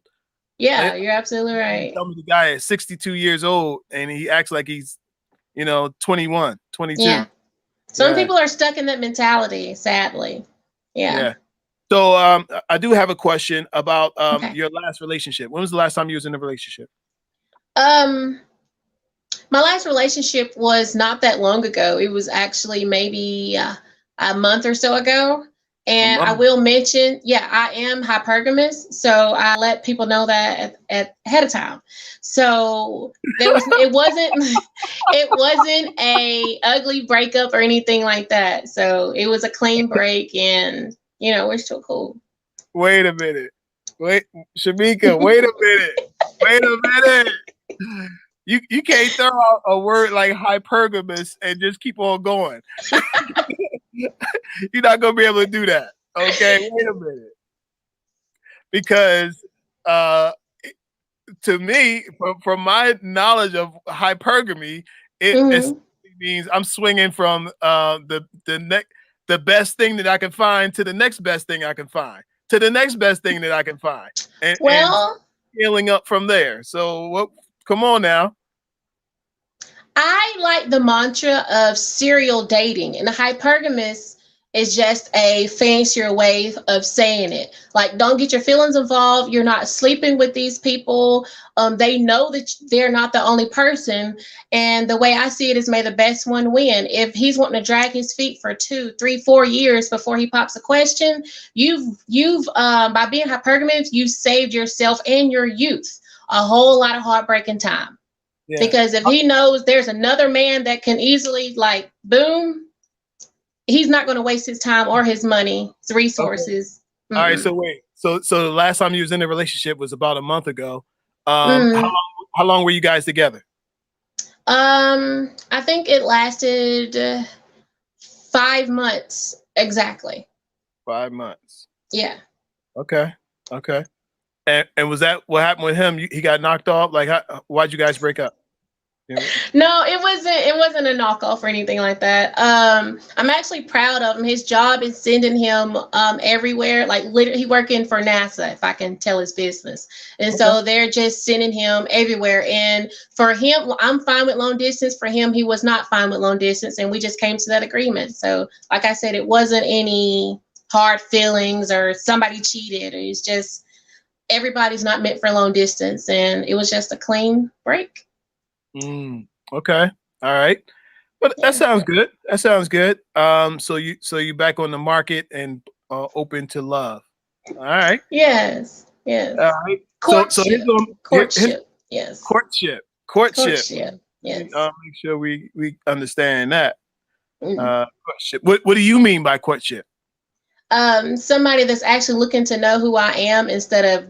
Yeah, you're absolutely right. Tell me the guy is 62 years old and he acts like he's 21, 22. Yeah. Some people are stuck in that mentality, sadly. Yeah. So I do have a question about your last relationship. When was the last time you was in a relationship? My last relationship was not that long ago. It was actually maybe a month or so ago. And I will mention, I am hypergamous, so I let people know that ahead of time. So it wasn't a ugly breakup or anything like that. So it was a clean break, and we're still cool. Wait a minute. Shamika, wait a minute. You can't throw out a word like hypergamous and just keep on going. You're not gonna be able to do that. Okay, wait a minute. Because to me, from my knowledge of hypergamy, it means I'm swinging from the best thing that I can find to the next best thing I can find to the next best thing that I can find, and scaling up from there. So, come on now. I like the mantra of serial dating, and the hypergamous is just a fancier way of saying it. Like, don't get your feelings involved. You're not sleeping with these people. They know that they're not the only person. And the way I see it is, may the best one win. If he's wanting to drag his feet for 2, 3, 4 years before he pops a question, you've by being hypergamous, you've saved yourself and your youth a whole lot of heartbreaking time. Yeah. Because if he knows there's another man that can easily, like, boom, he's not going to waste his time or his money, his resources. Okay. All right. So wait. So the last time you was in a relationship was about a month ago. How long were you guys together? I think it lasted 5 months exactly. 5 months. Yeah. Okay. And was that what happened with him? He got knocked off? Like, why'd you guys break up? No, it wasn't a knockoff or anything like that. I'm actually proud of him. His job is sending him everywhere. Like literally, he working for NASA, if I can tell his business. And so they're just sending him everywhere. And for him, I'm fine with long distance. For him, he was not fine with long distance, and we just came to that agreement. So, like I said, it wasn't any hard feelings or somebody cheated. It's just everybody's not meant for long distance, and it was just a clean break. Okay. All right. But that sounds good. That sounds good. So you back on the market and open to love. All right. Yes. Yes. All right. Courtship. Courtship. Yes. Courtship. Courtship. Yes. Make sure we understand that. Courtship. What do you mean by courtship? Somebody that's actually looking to know who I am instead of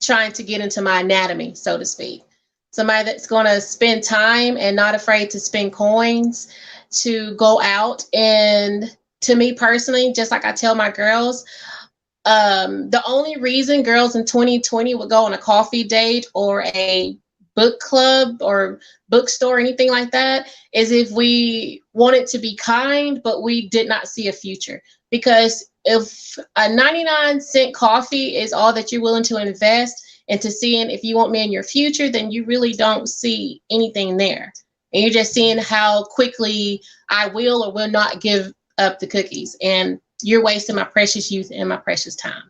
trying to get into my anatomy, so to speak. Somebody that's going to spend time and not afraid to spend coins to go out. And to me personally, just like I tell my girls, the only reason girls in 2020 would go on a coffee date or a book club or bookstore or anything like that is if we wanted to be kind, but we did not see a future. Because if a 99-cent coffee is all that you're willing to invest into seeing if you want me in your future, then you really don't see anything there. And you're just seeing how quickly I will or will not give up the cookies. And you're wasting my precious youth and my precious time.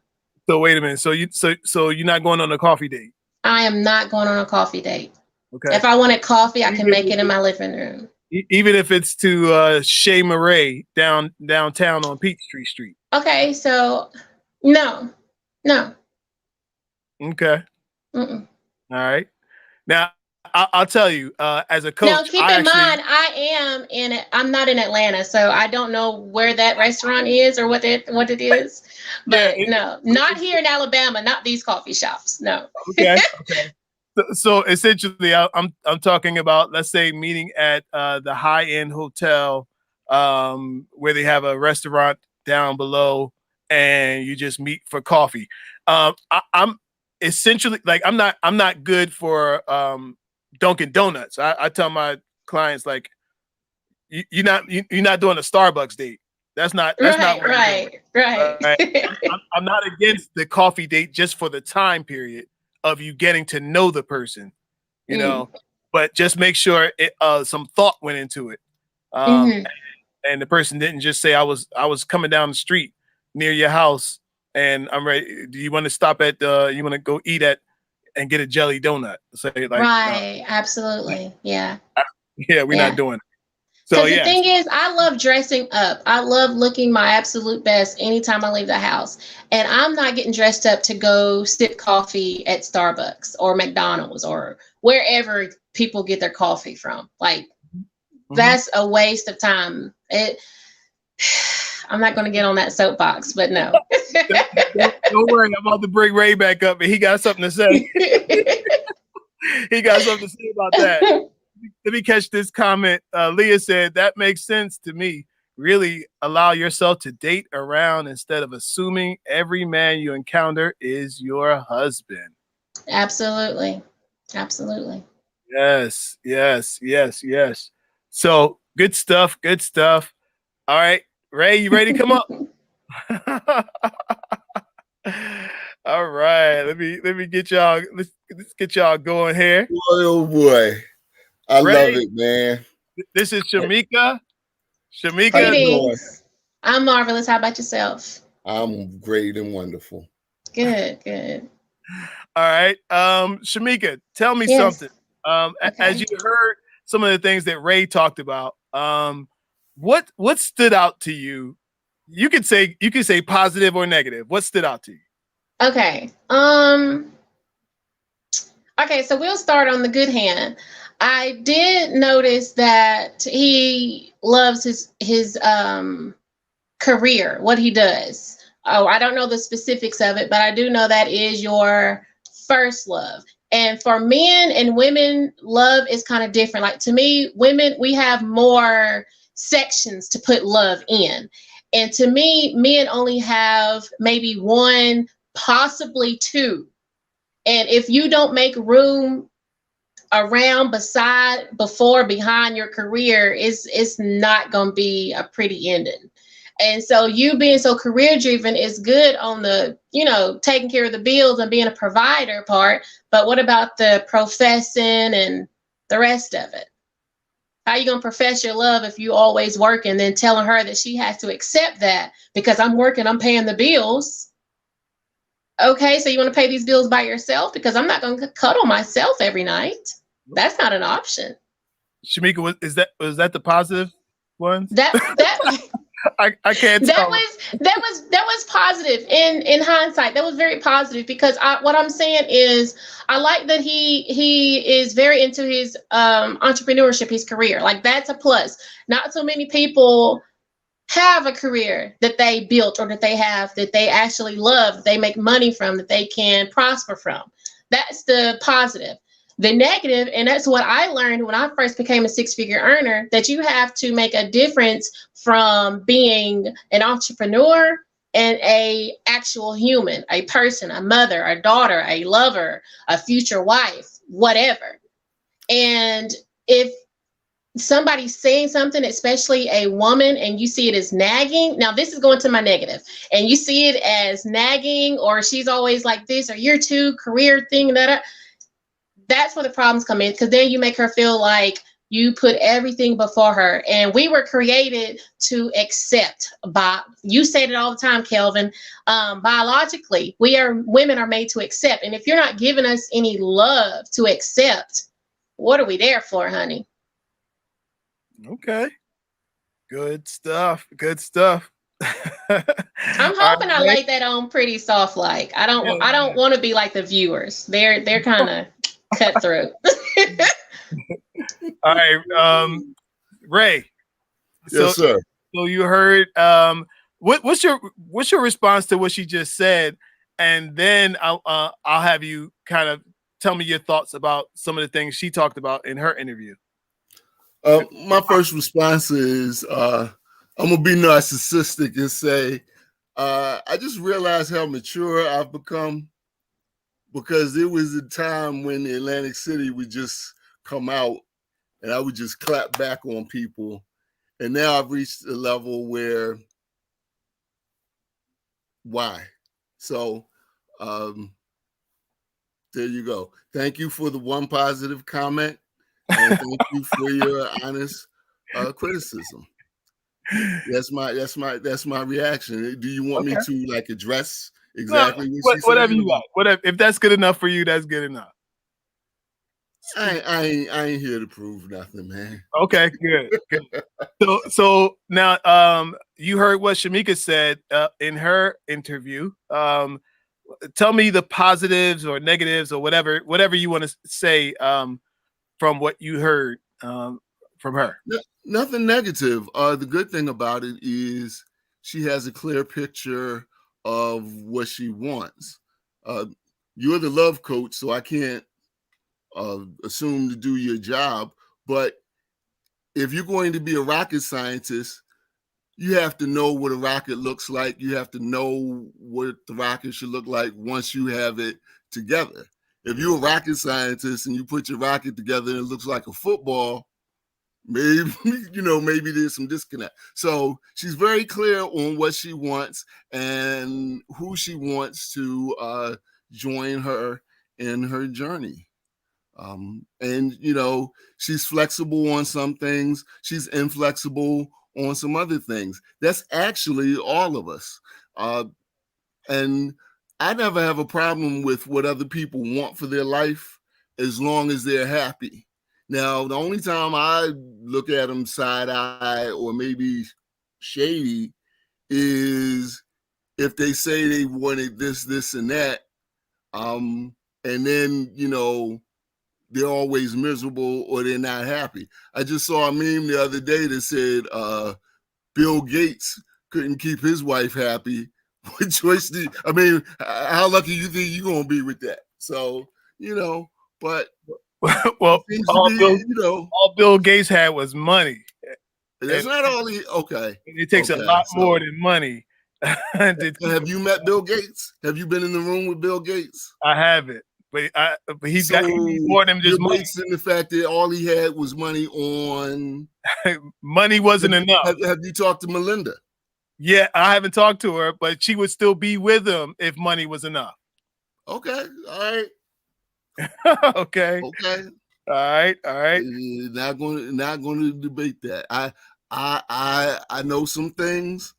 So wait a minute. So you're not going on a coffee date? I am not going on a coffee date. Okay. If I wanted coffee, I can make it in my living room. Even if it's to Chez Marais downtown on Peachtree Street. Okay, so no. Okay. Mm-mm. All right. Now I'll tell you, as a coach. Now keep in mind, I'm not in Atlanta, so I don't know where that restaurant is or what it is. But no, not here in Alabama, not these coffee shops. No. Okay. So essentially, I'm talking about, let's say, meeting at the high-end hotel where they have a restaurant down below, and you just meet for coffee. I'm essentially like I'm not good for Dunkin' Donuts. I tell my clients like you're not doing a Starbucks date. That's not right. I'm not against the coffee date just for the time period of you getting to know the person, you know, but just make sure some thought went into it. And the person didn't just say, I was coming down the street near your house and I'm ready. Do you want to stop at you want to go eat at and get a jelly donut? Say like, right. Absolutely. Yeah. Yeah. We're not doing it. So the thing is, I love dressing up. I love looking my absolute best anytime I leave the house. And I'm not getting dressed up to go sip coffee at Starbucks or McDonald's or wherever people get their coffee from. Like, that's a waste of time. I'm not going to get on that soapbox, but no. Don't worry. I'm about to bring Ray back up and he got something to say. He got something to say about that. Let me catch this comment. Leah said, that makes sense to me. Really allow yourself to date around instead of assuming every man you encounter is your husband. Absolutely. Yes. So good stuff. All right, Ray, you ready to come up? All right, let me get y'all. Let's get y'all going here. Boy, oh boy. I love it, man. This is Shamika. Greetings. I'm marvelous. How about yourself? I'm great and wonderful. Good. All right. Shamika, tell me something. As you heard some of the things that Ray talked about, what stood out to you? You could say positive or negative. What stood out to you? Okay. Okay, so we'll start on the good hand. I did notice that he loves his career, what he does. Oh, I don't know the specifics of it, but I do know that is your first love. And for men and women, love is kind of different. Like to me, women, we have more sections to put love in. And to me, men only have maybe one, possibly two. And if you don't make room around, behind your career, it's not going to be a pretty ending. And so you being so career driven is good on the, taking care of the bills and being a provider part. But what about the professing and the rest of it? How are you going to profess your love if you always work and then telling her that she has to accept that because I'm working, I'm paying the bills? Okay, so you want to pay these bills by yourself? Because I'm not going to cuddle myself every night. That's not an option. Shamika, was that the positive ones? That I can't tell. That was positive in hindsight. That was very positive because what I'm saying is I like that he is very into his entrepreneurship, his career. Like, that's a plus. Not so many people have a career that they built or that they actually love, that they make money from, that they can prosper from. That's the positive. The negative, and that's what I learned when I first became a six-figure earner, that you have to make a difference from being an entrepreneur and a actual human, a person, a mother, a daughter, a lover, a future wife, whatever. And if somebody's saying something, especially a woman, and you see it as nagging, now this is going to my negative, and you see it as nagging, or she's always like this, or you're too career thing, that's where the problems come in, because then you make her feel like you put everything before her. And we were created to accept. You say it all the time, Kelvin. Biologically, women are made to accept. And if you're not giving us any love to accept, what are we there for, honey? Okay. Good stuff. Good stuff. I'm hoping I laid that on pretty soft. Like, I don't want to be like the viewers. They're kind of cutthroat. All right, Ray. Yes, sir. So you heard. What's your response to what she just said, and then I'll have you kind of tell me your thoughts about some of the things she talked about in her interview. My first response is I'm gonna be narcissistic and say I just realized how mature I've become, because there was a time when the Atlantic City would just come out and I would just clap back on people. And now I've reached a level where, why? So there you go. Thank you for the one positive comment. And thank you for your honest criticism. That's my reaction. Do you want me to like address exactly whatever you like? Whatever, if that's good enough for you, that's good enough. I ain't here to prove nothing, man. Okay, good. So now you heard what Shamika said in her interview. Tell me the positives or negatives or whatever you want to say from what you heard from her. Nothing negative. The good thing about it is she has a clear picture of what she wants. You're the love coach, so I can't assume to do your job. But if you're going to be a rocket scientist, you have to know what a rocket looks like. You have to know what the rocket should look like once you have it together. If you're a rocket scientist and you put your rocket together and it looks like a football, maybe there's some disconnect. So she's very clear on what she wants and who she wants to join her in her journey. And she's flexible on some things. She's inflexible on some other things. That's actually all of us. And I never have a problem with what other people want for their life as long as they're happy. Now, the only time I look at them side eye or maybe shady is if they say they wanted this, and that. And then, they're always miserable or they're not happy. I just saw a meme the other day that said Bill Gates couldn't keep his wife happy. What choice how lucky you think you're going to be with that? So, but well, all Bill Gates had was money. That's not all okay. It takes a lot more than money. Have you met Bill Gates? Have you been in the room with Bill Gates? I haven't. but he So needs more than you're just money. basing the fact that all he had was money on. Money wasn't enough. Have you talked to Melinda? Yeah, I haven't talked to her, but she would still be with him if money was enough. Okay, all right. Okay. Okay. All right. Not going to debate that. I know some things.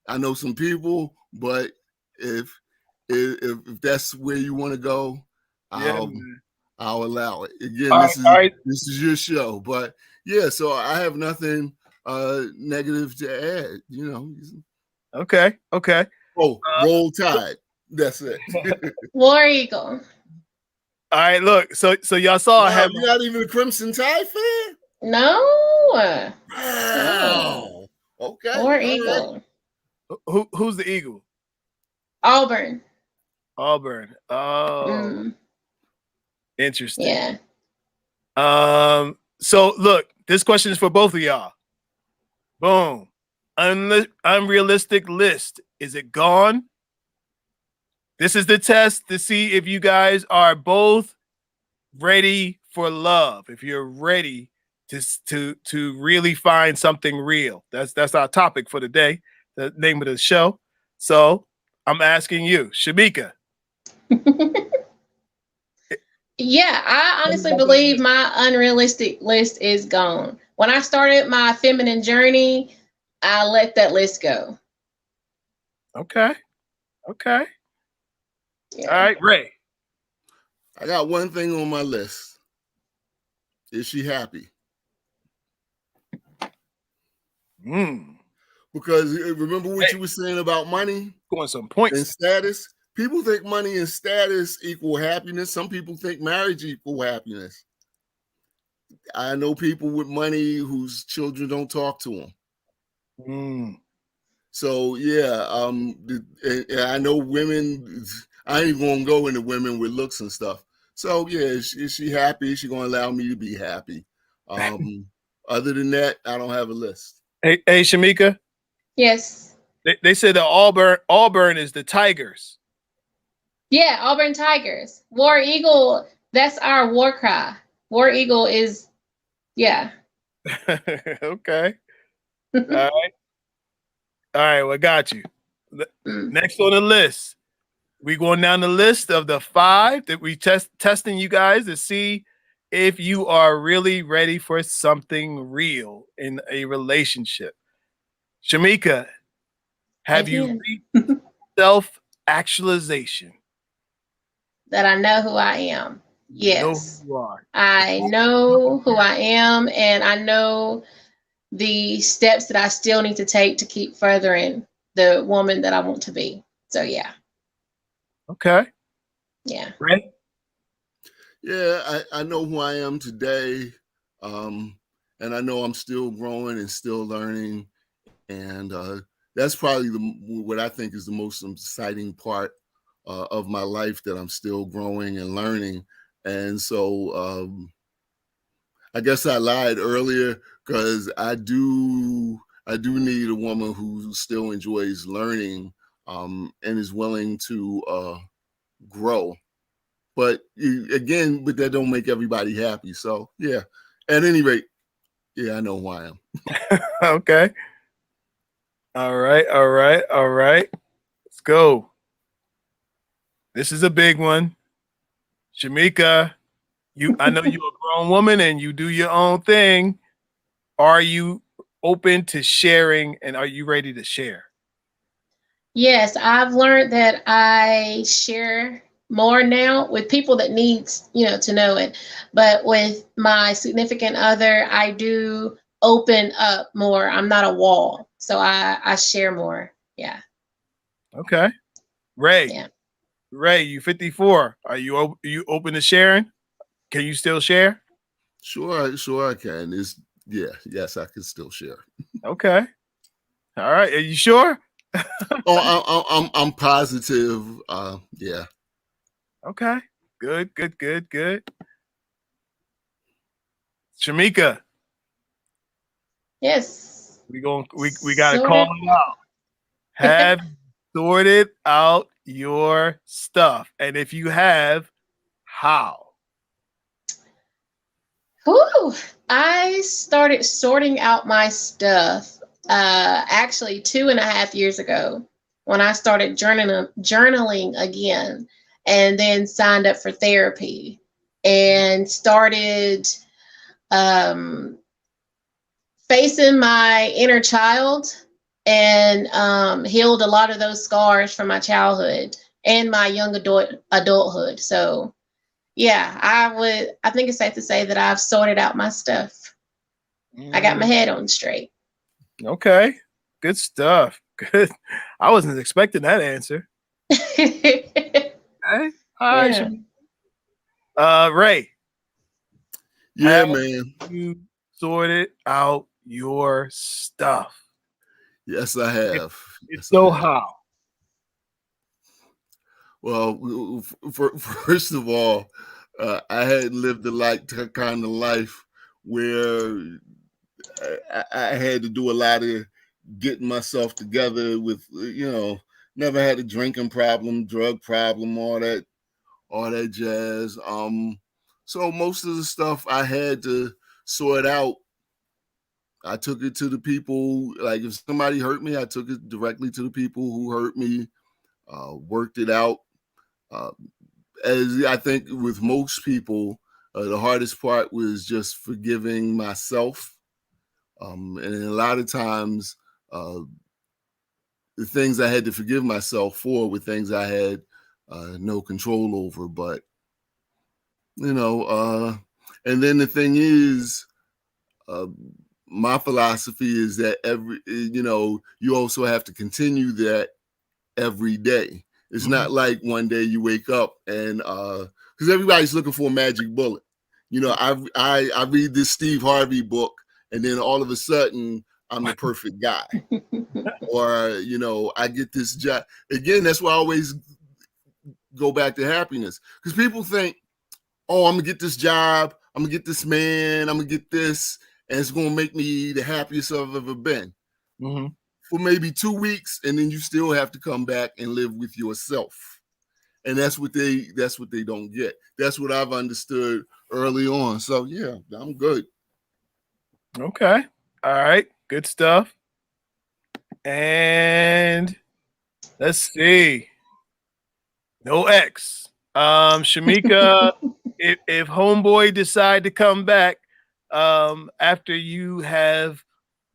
I know some people, but if that's where you want to go, Yeah, I'll allow it. Again, all right. this is your show, but yeah. So I have nothing negative to add. You know. Okay. Oh, Roll Tide. That's it. War Eagle. All right. Look. So y'all saw. Wow, you're not even a Crimson Tide fan? No. Wow. Okay. War Eagle. Right. Who's the Eagle? Auburn. Auburn. Oh, interesting. Yeah. So look, this question is for both of y'all. Boom. Unrealistic list. Is it gone? This is the test to see if you guys are both ready for love. If you're ready to really find something real. That's our topic for the day, the name of the show. So I'm asking you, Shamika. Yeah, I honestly believe my unrealistic list is gone. When I started my feminine journey, I let that list go. Okay. Yeah. All right, Ray. I got one thing on my list. Is she happy? Because remember what you were saying about money? Going some points. And status? People think money and status equal happiness. Some people think marriage equal happiness. I know people with money whose children don't talk to them. So yeah, I know women. I ain't gonna go into women with looks and stuff. So yeah, is she happy? Is she gonna allow me to be happy? Other than that, I don't have a list. Hey, Shamika. Yes. They said that Auburn is the Tigers. Yeah, Auburn Tigers. War Eagle, that's our war cry. War Eagle is, yeah. Okay. All right, well, got you. Next on the list, we going down the list of the 5 that we testing you guys to see if you are really ready for something real in a relationship. Shamika, have you reached self-actualization? That I know who I am. Yes. You know who you are. I know who I am, and I know the steps that I still need to take to keep furthering the woman that I want to be. So yeah. Okay. Yeah. Right. Yeah, I know who I am today. And I know I'm still growing and still learning. And that's probably what I think is the most exciting part of my life, that I'm still growing and learning. And so I guess I lied earlier, because I do need a woman who still enjoys learning and is willing to grow. But again, that don't make everybody happy. So yeah, at any rate, yeah, I know who I am. Okay. All right. Let's go. This is a big one. Shamika, I know you're a grown woman and you do your own thing. Are you open to sharing, and are you ready to share? Yes, I've learned that I share more now with people that needs, to know it. But with my significant other, I do open up more. I'm not a wall. So I share more. Yeah. Okay. Ray. Yeah. Ray, you 54. Are you open to sharing? Can you still share? Sure I can. Yes, I can still share. Okay. All right. Are you sure? I'm positive. Yeah. Okay. Good. Shamika. Yes. We gotta call it out. Have sorted out your stuff. And if you have, how? Whew. I started sorting out my stuff actually 2.5 years ago when I started journaling again, and then signed up for therapy and started facing my inner child, and healed a lot of those scars from my childhood and my young adulthood. So yeah, I think it's safe to say that I've sorted out my stuff. I got my head on straight. Okay. Good stuff. Good. I wasn't expecting that answer. Okay. All right. Yeah. Ray. Yeah, Have man. you sorted out your stuff? Yes, I have. If Yes, so, I have. how? Well, first of all, I hadn't lived the kind of life where I had to do a lot of getting myself together with, never had a drinking problem, drug problem, all that jazz. So most of the stuff I had to sort out. I took it to the people, like if somebody hurt me, I took it directly to the people who hurt me, worked it out. As I think with most people, the hardest part was just forgiving myself. And a lot of times, the things I had to forgive myself for were things I had no control over. But, and then the thing is, my philosophy is that you also have to continue that every day. It's not like one day you wake up and because everybody's looking for a magic bullet. I read this Steve Harvey book and then all of a sudden I'm the perfect guy. Or, I get this job. Again, that's why I always go back to happiness. Because people think, oh, I'm gonna get this job, I'm gonna get this man, I'm gonna get this, and it's gonna make me the happiest I've ever been. Mm-hmm. For maybe 2 weeks, and then you still have to come back and live with yourself. And that's what they don't get. That's what I've understood early on. So yeah, I'm good. Okay. All right. Good stuff. And let's see. No X. Shamika, if homeboy decide to come back after you have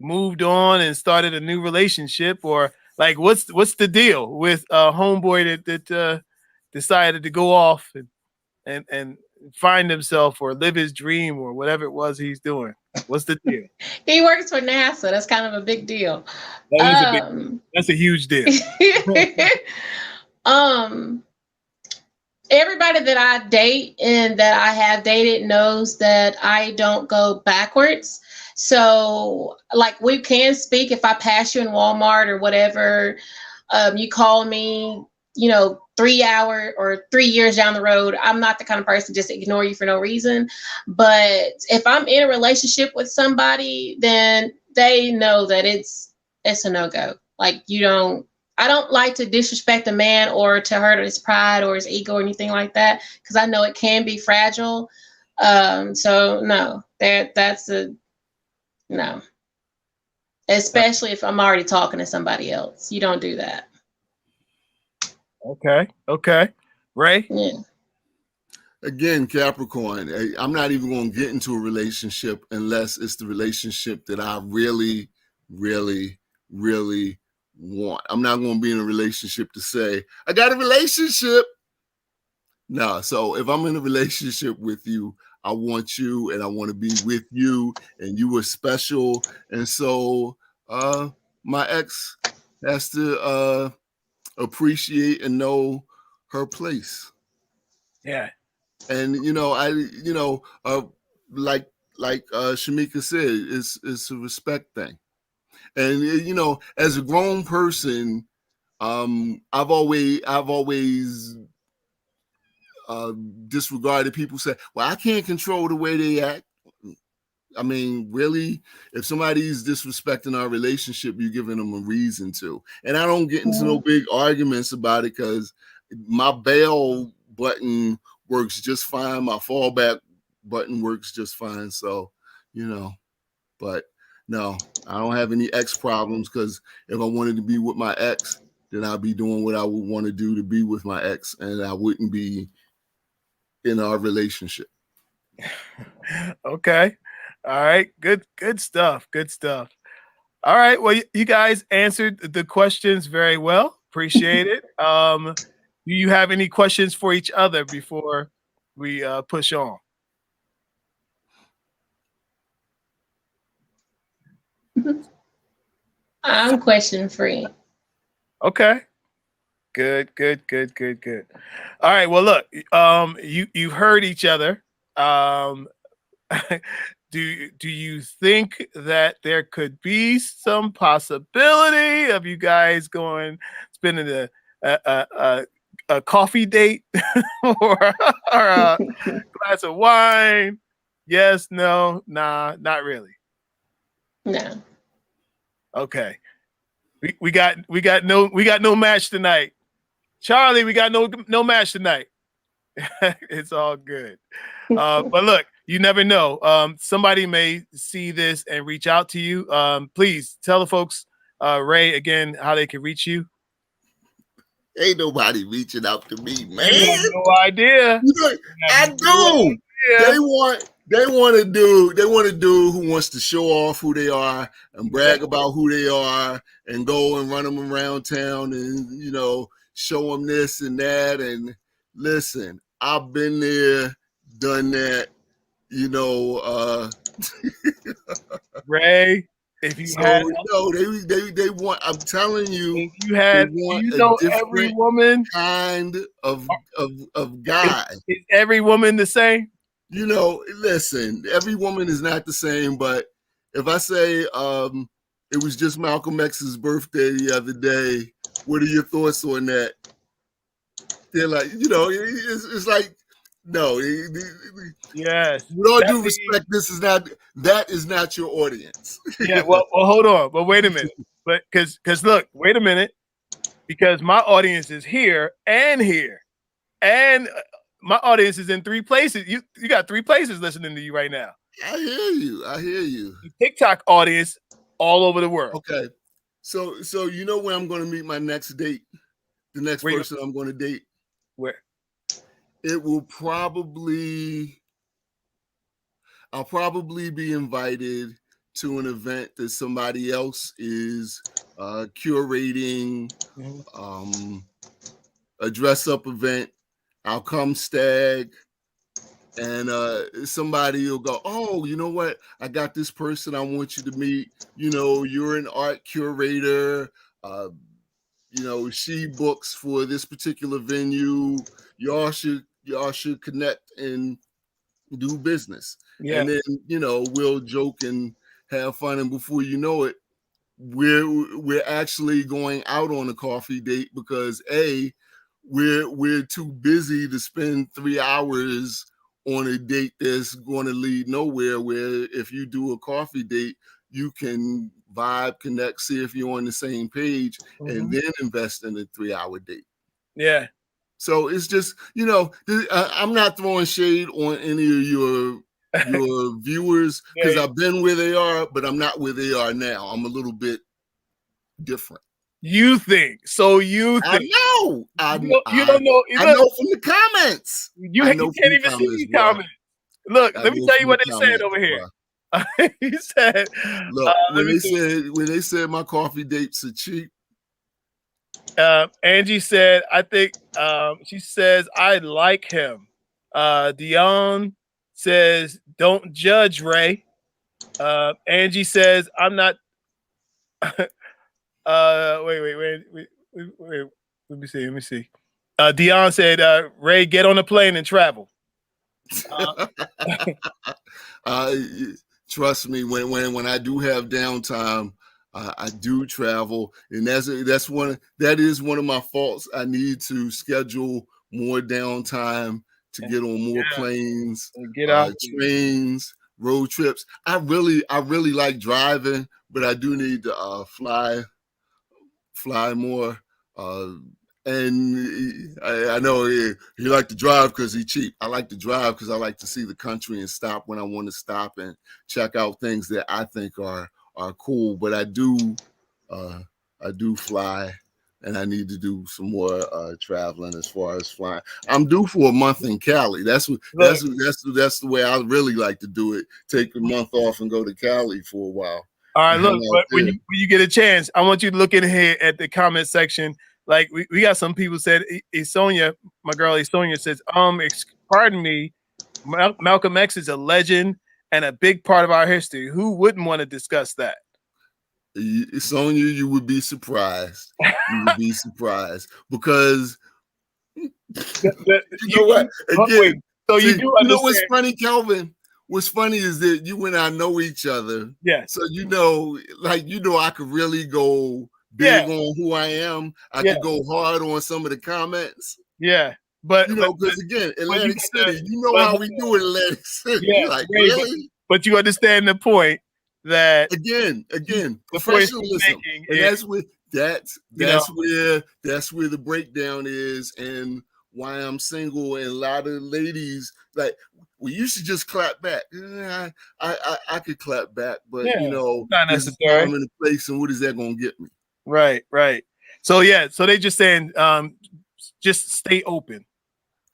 moved on and started a new relationship, or like what's the deal with homeboy that decided to go off and find himself or live his dream or whatever it was he's doing? What's the deal? He works for NASA. That's kind of a big deal. That is a big deal. That's a huge deal. Everybody that I date and that I have dated knows that I don't go backwards. So like we can speak if I pass you in Walmart or whatever, you call me, 3 hours or 3 years down the road. I'm not the kind of person to just ignore you for no reason. But if I'm in a relationship with somebody, then they know that it's a no-go. Like I don't like to disrespect a man or to hurt his pride or his ego or anything like that, because I know it can be fragile. So no, that's a no. Especially if I'm already talking to somebody else. You don't do that. Okay. Ray? Yeah. Again, Capricorn, I'm not even going to get into a relationship unless it's the relationship that I really, really, really want. I'm not going to be in a relationship to say, I got a relationship. No, so if I'm in a relationship with you, I want you and I want to be with you and you were special. And so my ex has to appreciate and know her place. Yeah. And like Shamika said, it's a respect thing. And as a grown person, I've always disregarded people say, well, I can't control the way they act. I mean, really, if somebody's disrespecting our relationship, you're giving them a reason to. And I don't get into no big arguments about it because my bail button works just fine. My fallback button works just fine. So, but no, I don't have any ex problems, because if I wanted to be with my ex, then I'd be doing what I would want to do to be with my ex, and I wouldn't be in our relationship. Okay. All right. Good stuff. Good stuff. All right. Well, you guys answered the questions very well. Appreciate it. Do you have any questions for each other before we push on? I'm question free. Okay. Good. All right. Well, look, you heard each other. Do you think that there could be some possibility of you guys spending a coffee date or a glass of wine? Yes, no, nah, not really. No. Okay. We got no match tonight. Charlie, we got no match tonight. It's all good. But look, you never know. Somebody may see this and reach out to you. Please tell the folks, Ray, again, how they can reach you. Ain't nobody reaching out to me, man. You have no idea. I do. They want a dude who wants to show off who they are and brag about who they are and go and run them around town and, show them this and that. And listen, I've been there, done that, Ray, if you had they want, I'm telling you, if you had, every woman kind of guy. Is every woman the same? Listen, every woman is not the same, but if I say it was just Malcolm X's birthday the other day, what are your thoughts on that? They're like, it's like, no. Yes. With all due respect, that is not your audience. Yeah. Well, hold on. But wait a minute. But because look, wait a minute. Because my audience is here, and my audience is in 3 places. You got 3 places listening to you right now. I hear you. The TikTok audience all over the world. Okay. So you know where I'm going to meet my next date? The next person I'm going to date? Where? I'll probably be invited to an event that somebody else is curating, a dress-up event. I'll come stag, and somebody will go, oh, you know what? I got this person I want you to meet. You're an art curator. She books for this particular venue. Y'all should connect and do business. Yeah. And then, we'll joke and have fun. And before you know it, we're actually going out on a coffee date because we're too busy to spend 3 hours on a date that's going to lead nowhere, where if you do a coffee date, you can vibe, connect, see if you're on the same page, and then invest in a 3-hour date. Yeah. So it's just, I'm not throwing shade on any of your viewers, because I've been where they are, but I'm not where they are now. I'm a little bit different. You think? So you think? I know. You don't know. I know from the comments. You can't even see these comments. Look, let me tell you what they said over here. He said, "Look, when they said my coffee dates are cheap." Angie said, "I think." She says, "I like him." Dion says, "Don't judge, Ray." Angie says, "I'm not." Wait. Let me see. Dion said, "Ray, get on a plane and travel." Trust me, when I do have downtime, I do travel, and that is one of my faults. I need to schedule more downtime to get on more planes, get out trains, road trips. I really like driving, but I do need to fly more. And I know he like to drive because he's cheap. I like to drive because I like to see the country and stop when I want to stop and check out things that I think are cool. But I do fly, and I need to do some more traveling as far as flying. I'm due for a month in Cali. That's the way I really like to do it. Take a month off and go to Cali for a while. All right, look, but when you get a chance, I want you to look in here at the comment section. Like we got some people said, Sonia, my girl Sonia says, pardon me, Malcolm X is a legend and a big part of our history. Who wouldn't want to discuss that? Sonia, you would be surprised. You would be surprised because you know what? Again, so you know what's funny, Kelvin? What's funny is that you and I know each other. Yeah. So I could really go big on who I am. I could go hard on some of the comments. Yeah. But because again, Atlantic City, you know how we do it, Atlantic City. Yeah, like, really? But you understand the point that again, professionalism. And that's where the breakdown is, and why I'm single. And a lot of ladies like, well, you should just clap back. I could clap back, but not necessary. I'm in a place, and what is that going to get me? Right. So so they just saying, just stay open.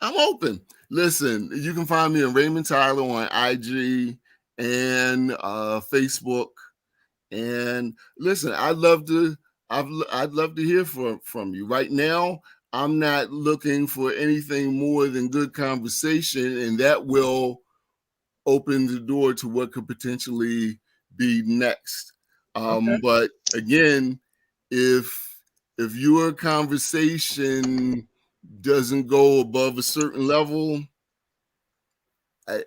I'm open. Listen, you can find me in Raymond Tyler on IG and Facebook. And listen, I'd love to hear from you. Right now, I'm not looking for anything more than good conversation, and that will open the door to what could potentially be next. But again, if your conversation doesn't go above a certain level,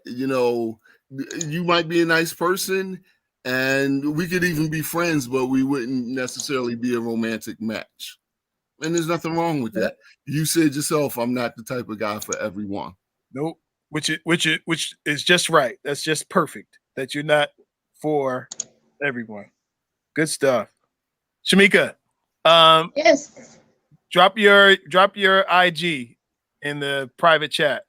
you might be a nice person, and we could even be friends, but we wouldn't necessarily be a romantic match. And there's nothing wrong with that. You said yourself, I'm not the type of guy for everyone. Nope. Which is just right. That's just perfect. That you're not for everyone. Good stuff. Shamika. Yes. Drop your IG in the private chat.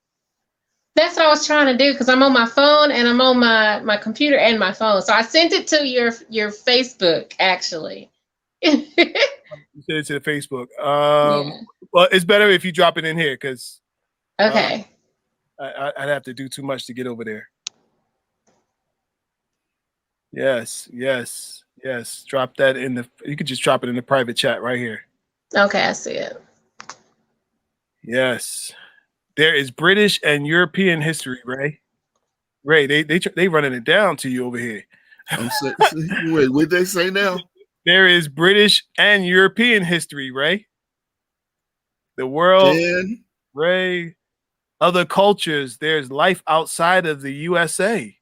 That's what I was trying to do, because I'm on my phone and I'm on my computer and my phone. So I sent it to your Facebook, actually. You sent it to the Facebook. Well, it's better if you drop it in here, because okay. I'd have to do too much to get over there. Yes. Drop that you could just drop it in the private chat right here. Okay, I see it. Yes. There is British and European history, Ray. Ray, they running it down to you over here. Wait, what they say now? There is British and European history, Ray. The world, Ray. Other cultures. There's life outside of the USA.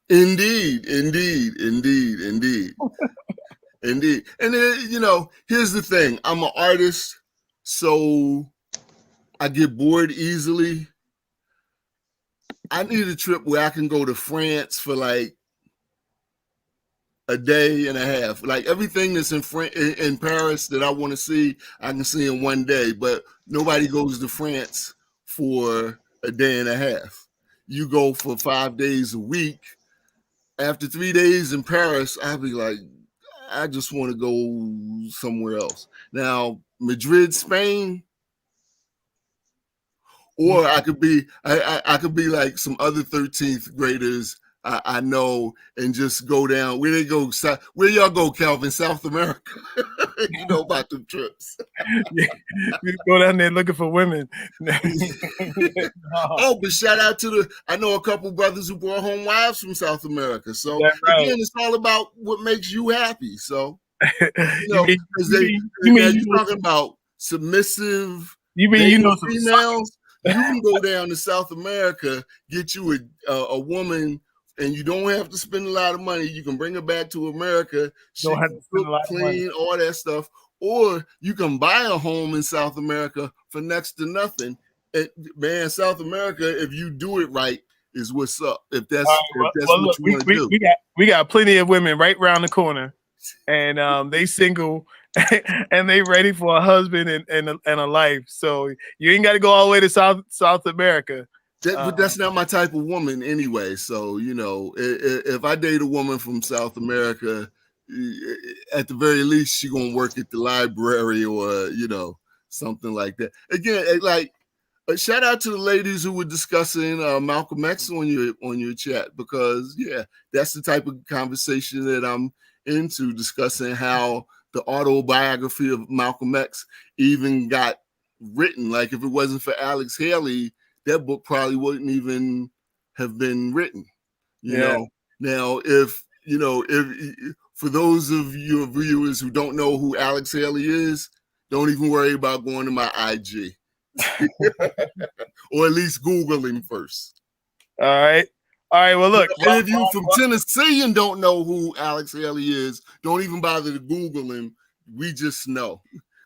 Indeed. And then, here's the thing. I'm an artist, so I get bored easily. I need a trip where I can go to France for like a day and a half. Like everything that's in Paris that I want to see, I can see in one day. But nobody goes to France for a day and a half. You go for 5 days a week. After 3 days in Paris, I'll be like, I just want to go somewhere else. Now, Madrid, Spain, or I could be like some other 13th graders I know, and just go down. Where they go? Where y'all go, Kelvin? South America. You know about them trips. Yeah, you go down there looking for women. Oh, but shout out to I know a couple brothers who brought home wives from South America. So again, it's all about what makes you happy. So you're talking about submissive. Females. You can go down to South America, get you a woman, and you don't have to spend a lot of money. You can bring her back to America. She can cook, clean, all that stuff. Or you can buy a home in South America for next to nothing. Man, South America, if you do it right, is what's up. If that's what you want to do. We got plenty of women right around the corner. and they single and they ready for a husband and a life. So you ain't got to go all the way to South America. But that's not my type of woman anyway. So, you know, if I date a woman from South America, at the very least, she gonna work at the library or, you know, something like that. Again, like, shout out to the ladies who were discussing Malcolm X on your chat, because yeah, that's the type of conversation that I'm into, discussing how the autobiography of Malcolm X even got written. Like, if it wasn't for Alex Haley, that book probably wouldn't even have been written. You know, now if for those of your viewers who don't know who Alex Haley is, don't even worry about going to my IG. Or at least Google him first. All right. Well, look. And if you're from Tennessee and don't know who Alex Haley is, don't even bother to Google him. We just know.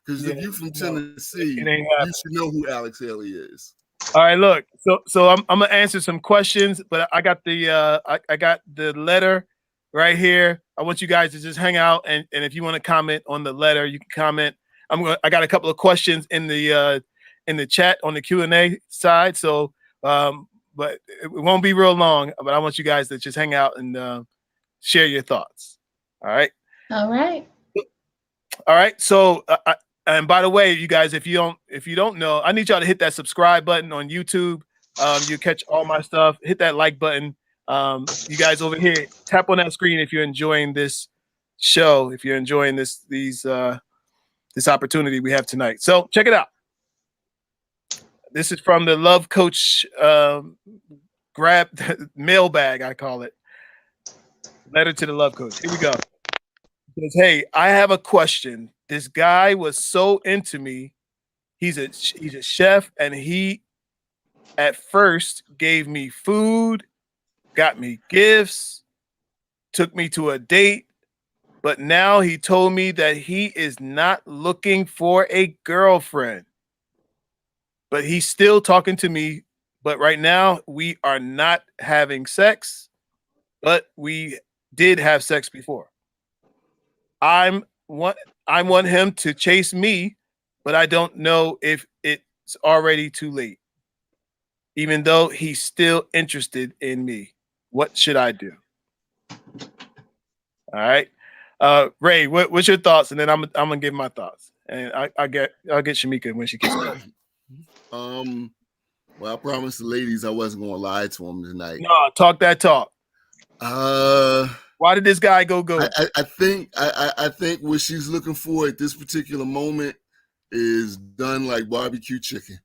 Because if you're from Tennessee, you should know who Alex Haley is. All right, look. So I'm gonna answer some questions, but I got the I got the letter right here. I want you guys to just hang out, and if you want to comment on the letter, you can comment. I got a couple of questions in the chat on the Q&A side. So but it won't be real long, but I want you guys to just hang out and share your thoughts. All right. All right. All right. So and by the way, you guys, if you don't know, I need y'all to hit that subscribe button on YouTube. You catch all my stuff. Hit that like button. You guys over here, tap on that screen if you're enjoying this show. If you're enjoying this opportunity we have tonight. So check it out. This is from the Love Coach grab mailbag, I call it. Letter to the Love Coach. Here we go. It says, hey, I have a question. This guy was so into me. He's a chef, and he at first gave me food, got me gifts, took me to a date, but now he told me that he is not looking for a girlfriend. But he's still talking to me. But right now we are not having sex, but we did have sex before. I want him to chase me, but I don't know if it's already too late. Even though he's still interested in me. What should I do? All right. Ray, what's your thoughts? And then I'm gonna give my thoughts. And I'll get Shamika when she gets back. Well, I promised the ladies I wasn't gonna lie to them tonight. No, talk that talk. Why did this guy go? I think what she's looking for at this particular moment is done like barbecue chicken.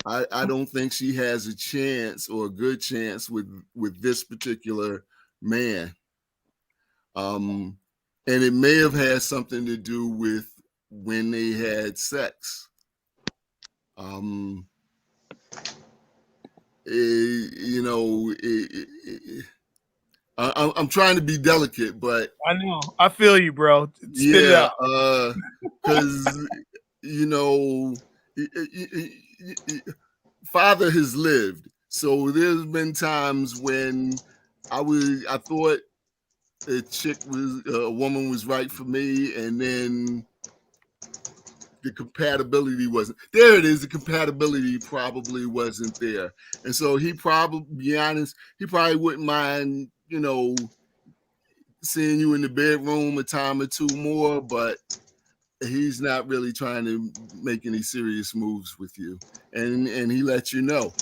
I don't think she has a chance or a good chance with this particular man. And it may have had something to do with when they had sex. I'm trying to be delicate, but I know. I feel you, bro. Spit it out. Because father has lived, so there's been times when I thought a woman was right for me, and then the compatibility wasn't there. It is, the compatibility probably wasn't there, and so he probably wouldn't mind, seeing you in the bedroom a time or two more, but he's not really trying to make any serious moves with you, and he lets you know.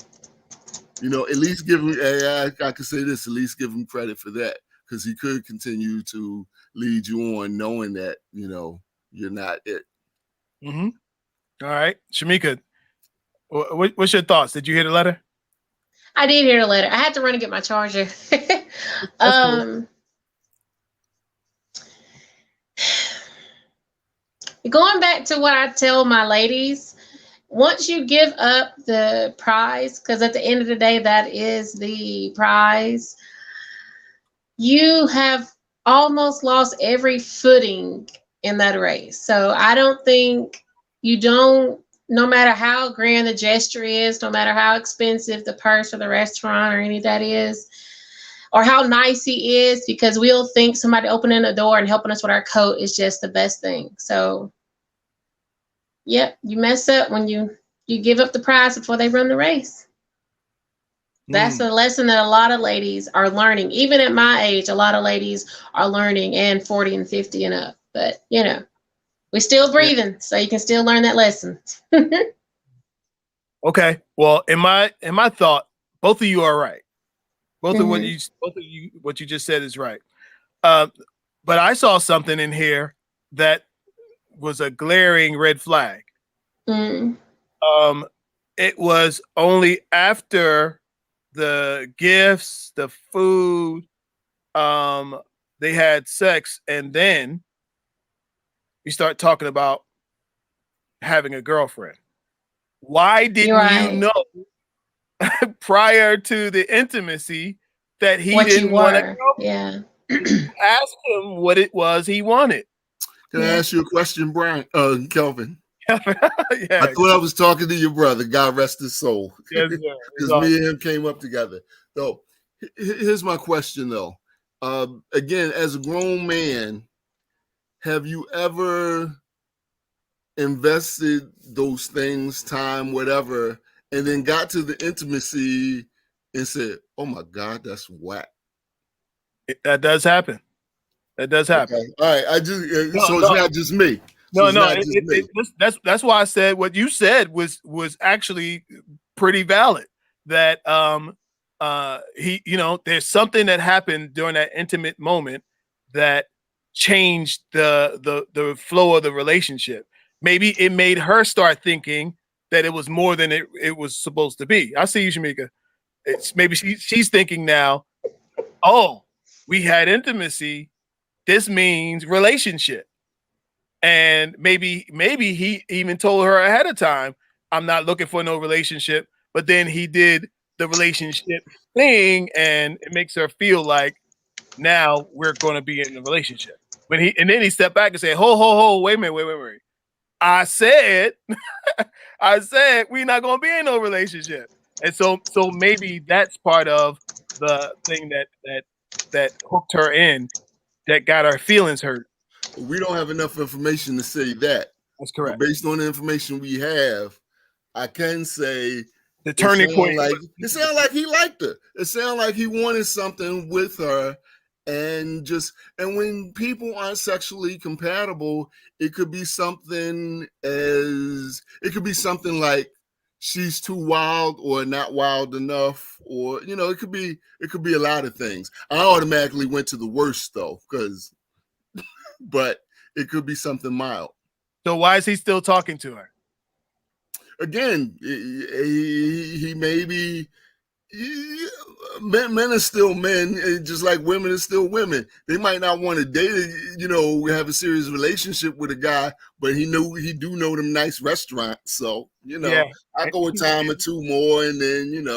At least give him. I could say this: at least give him credit for that, because he could continue to lead you on, knowing that you're not it. Mm-hmm. All right, Shamika, what's your thoughts? Did you hear the letter? I did hear the letter. I had to run and get my charger. Cool. Going back to what I tell my ladies, once you give up the prize, because at the end of the day, that is the prize, you have almost lost every footing in that race. So I don't think no matter how grand the gesture is, no matter how expensive the purse or the restaurant or any of that is, or how nice he is, because we'll think somebody opening a door and helping us with our coat is just the best thing. So, yep, you mess up when you give up the prize before they run the race. That's a lesson that a lot of ladies are learning. Even at my age, a lot of ladies are learning, and 40 and 50 and up. But, you know, we're still breathing, so you can still learn that lesson. Okay. Well, in my thought, both of you are right. Both of what you just said is right. But I saw something in here that was a glaring red flag. It was only after the gifts, the food, they had sex, and then you start talking about having a girlfriend. Why didn't you know prior to the intimacy that he didn't want to go? Yeah. Ask him what it was he wanted. Can I ask you a question, Brian? Kelvin? Yeah. I thought I was talking to your brother. God rest his soul. Yes, sir. Because me and him came up together. So here's my question, though. Again, as a grown man, have you ever invested those things, time, whatever, and then got to the intimacy and said, "Oh my God, that's whack"? That does happen. That does happen. Okay. All right. It's not just me. That's why I said what you said was actually pretty valid. That he, there's something that happened during that intimate moment that changed the flow of the relationship. Maybe it made her start thinking that it was more than it was supposed to be. I see you, Shamika. It's maybe she's thinking now, oh, we had intimacy. This means relationship. And maybe he even told her ahead of time, I'm not looking for no relationship. But then he did the relationship thing, and it makes her feel like now we're going to be in a relationship. And then he stepped back and said, ho, wait a minute. I said we're not going to be in no relationship. And so maybe that's part of the thing that hooked her in, that got our feelings hurt. We don't have enough information to say that. That's correct. But based on the information we have, I can say the turning point. It sounded like he liked her. It sounded like he wanted something with her. And when people aren't sexually compatible, it could be something like she's too wild or not wild enough, or it could be a lot of things. I automatically went to the worst though, but it could be something mild. So why is he still talking to her? Again, he maybe. Men are still men, just like women are still women. They might not want to date, have a serious relationship with a guy, but he do know them nice restaurants. So, I go a time or two more, and then, and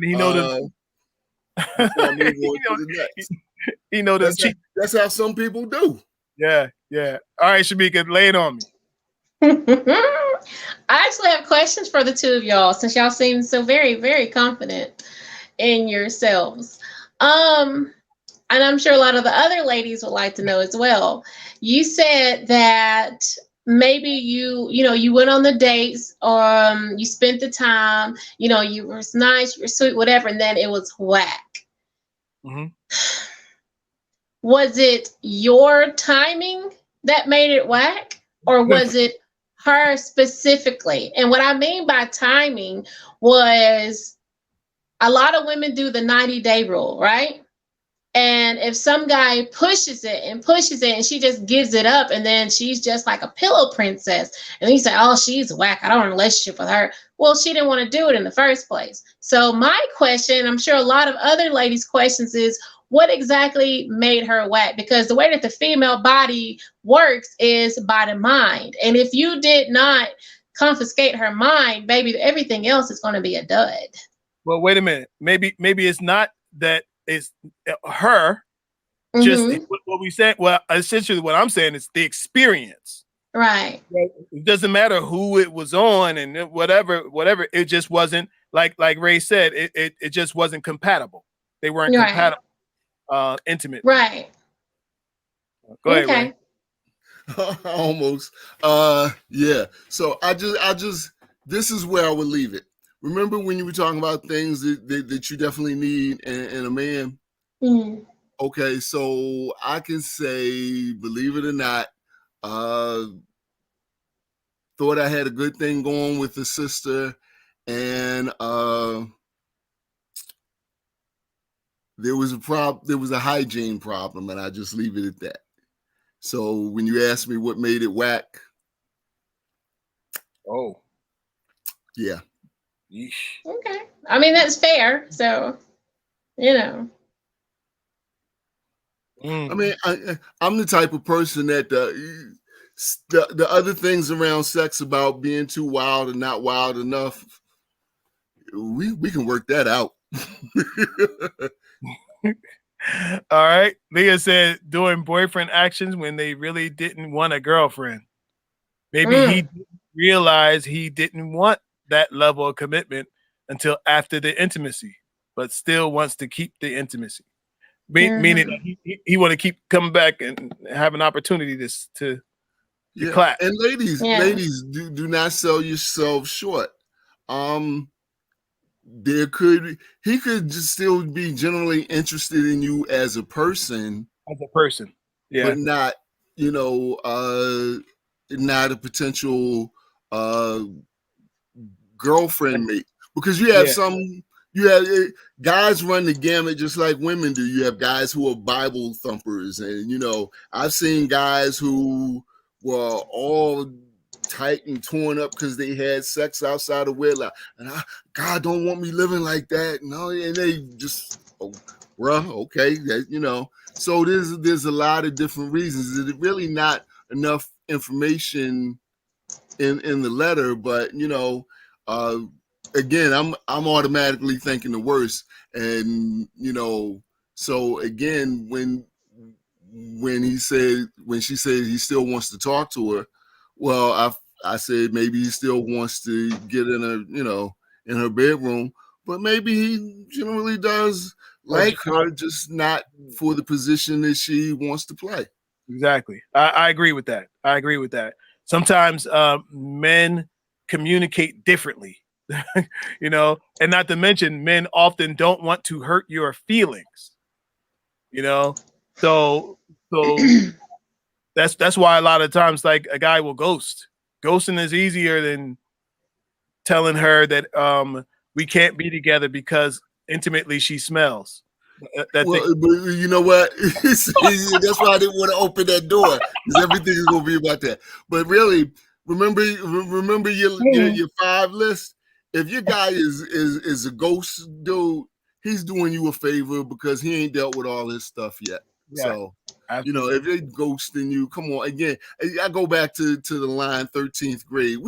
he know them. He know them. That's how some people do. Yeah. All right, Shamika, lay it on me. I actually have questions for the two of y'all, since y'all seem so very, very confident in yourselves. And I'm sure a lot of the other ladies would like to know as well. You said that maybe you went on the dates, you spent the time, you were nice, you were sweet, whatever, and then it was whack. Mm-hmm. Was it your timing that made it whack, or was it her specifically? And what I mean by timing was, a lot of women do the 90-day rule, right? And if some guy pushes it and she just gives it up, and then she's just like a pillow princess, and you say, oh, she's whack, I don't want a relationship with her. Well, she didn't want to do it in the first place. So my question, I'm sure a lot of other ladies' questions, is what exactly made her whack? Because the way that the female body works is by the mind. And if you did not confiscate her mind, baby, everything else is going to be a dud. Well, wait a minute. Maybe it's not that it's her. Mm-hmm. Just what we said. Well, essentially, what I'm saying is the experience. Right. It doesn't matter who it was on and whatever. It just wasn't like Ray said. It just wasn't compatible. They weren't compatible. intimate. Right. Go ahead, Ray. Almost. Yeah. So I just this is where I would leave it. Remember when you were talking about things that you definitely need in a man? Mm. Okay, so I can say, believe it or not, thought I had a good thing going with the sister, and there was a hygiene problem, and I just leave it at that. So when you ask me what made it whack, Oh, yeah. yeesh. Okay. I mean, that's fair. So, you know. I mean, I'm the type of person that the other things around sex about being too wild and not wild enough, we can work that out. All right. Leah said doing boyfriend actions when they really didn't want a girlfriend. Maybe he didn't realize he didn't want that level of commitment until after the intimacy, but still wants to keep the intimacy. Meaning that he want to keep coming back and have an opportunity to clap. And ladies, do not sell yourself short. He could just still be generally interested in you as a person, Yeah, but not, not a potential girlfriend mate, because you have guys run the gamut just like women do. You have guys who are Bible thumpers, and I've seen guys who were all tight and torn up because they had sex outside of wedlock, and God don't want me living like that. No, and they just, okay, So there's a lot of different reasons. It's really not enough information in the letter, but again, I'm automatically thinking the worst, and so again, when she said he still wants to talk to her, well, I said maybe he still wants to get in in her bedroom, but maybe he generally does like her, just not for the position that she wants to play. Exactly. I agree with that. Sometimes men communicate differently, and not to mention men often don't want to hurt your feelings, so that's why a lot of times, like, a guy will ghost. Ghosting is easier than telling her that we can't be together because intimately she smells. But you know what? That's why I didn't want to open that door, because everything is going to be about that. But really, remember your 5 list. If your guy is a ghost dude, he's doing you a favor because he ain't dealt with all his stuff yet. Yeah, so absolutely. If they ghosting you, come on. Again, I go back to the line 13th grade.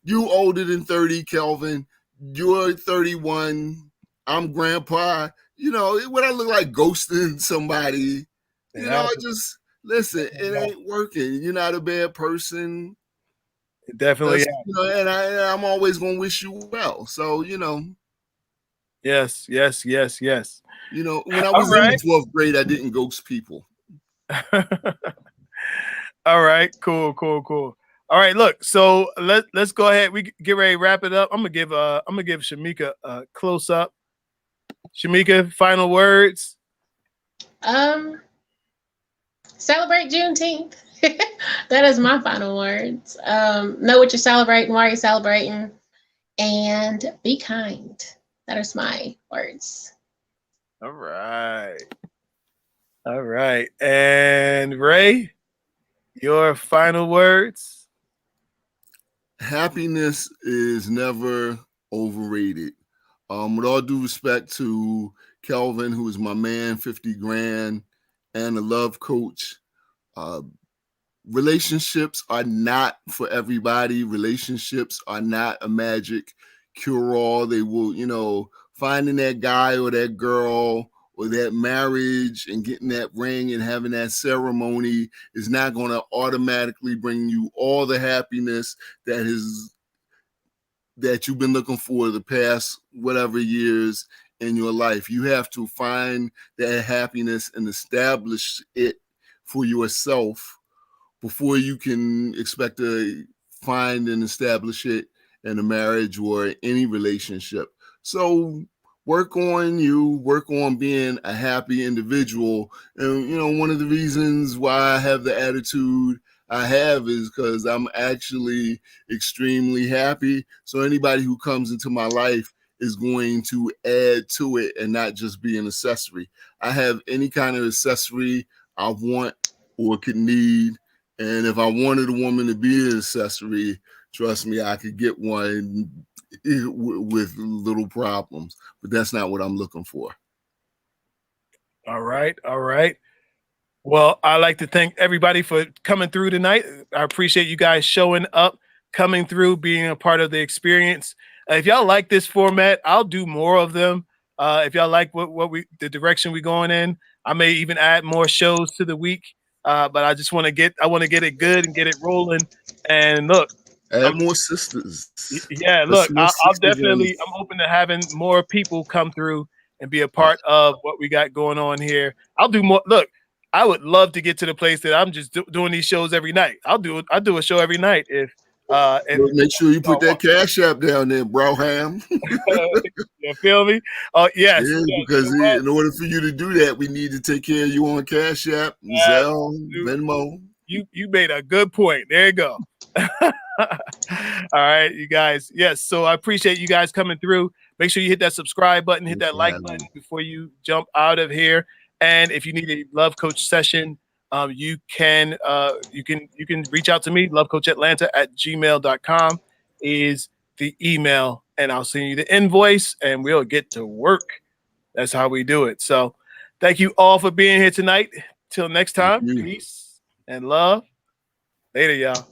You older than 30, Kelvin. You're 31. I'm grandpa. What I look like ghosting somebody. Just listen. It ain't working. You're not a bad person. It definitely. And I'm always gonna wish you well. So Yes. When I was in the 12th grade, I didn't ghost people. All right. Cool. All right, look. So let's go ahead. We get ready to wrap it up. I'm gonna give Shamika a close up. Shamika, final words. Celebrate Juneteenth. That is my final words. Know what you're celebrating, why you're celebrating, and be kind. That is my words. All right. And Ray, your final words. Happiness is never overrated. With all due respect to Kelvin, who is my man, 50 grand, and a love coach, relationships are not for everybody. Relationships are not a magic cure-all. They will, finding that guy or that girl or that marriage and getting that ring and having that ceremony is not going to automatically bring you all the happiness that you've been looking for the past whatever years in your life. You have to find that happiness and establish it for yourself before you can expect to find and establish it in a marriage or any relationship. So work on you, work on being a happy individual. And, you know, one of the reasons why I have the attitude I have is because I'm actually extremely happy. So anybody who comes into my life is going to add to it and not just be an accessory. I have any kind of accessory I want or could need. And if I wanted a woman to be an accessory, trust me, I could get one with little problems. But that's not what I'm looking for. All right. All right. Well, I'd like to thank everybody for coming through tonight. I appreciate you guys showing up, coming through, being a part of the experience. If y'all like this format, I'll do more of them. If y'all like the direction we're going in, I may even add more shows to the week. But I just want to get it good and get it rolling. And look, add more sisters. Yeah, look, I'm open to having more people come through and be a part of what we got going on here. I'll do more. Look, I would love to get to the place that I'm just doing these shows every night. I'll do a show every night if make sure you put that Cash App down there, Broham. You feel me? Oh yes. Yeah, because in order for you to do that, we need to take care of you on Cash App, Zelle, Venmo. You made a good point. There you go. All right, you guys. Yes, so I appreciate you guys coming through. Make sure you hit that subscribe button, hit that like button before you jump out of here. And if you need a love coach session, you can reach out to me. lovecoachatlanta@gmail.com is the email, and I'll send you the invoice and we'll get to work. That's how we do it. So thank you all for being here tonight. Till next time, peace and love. Later, y'all.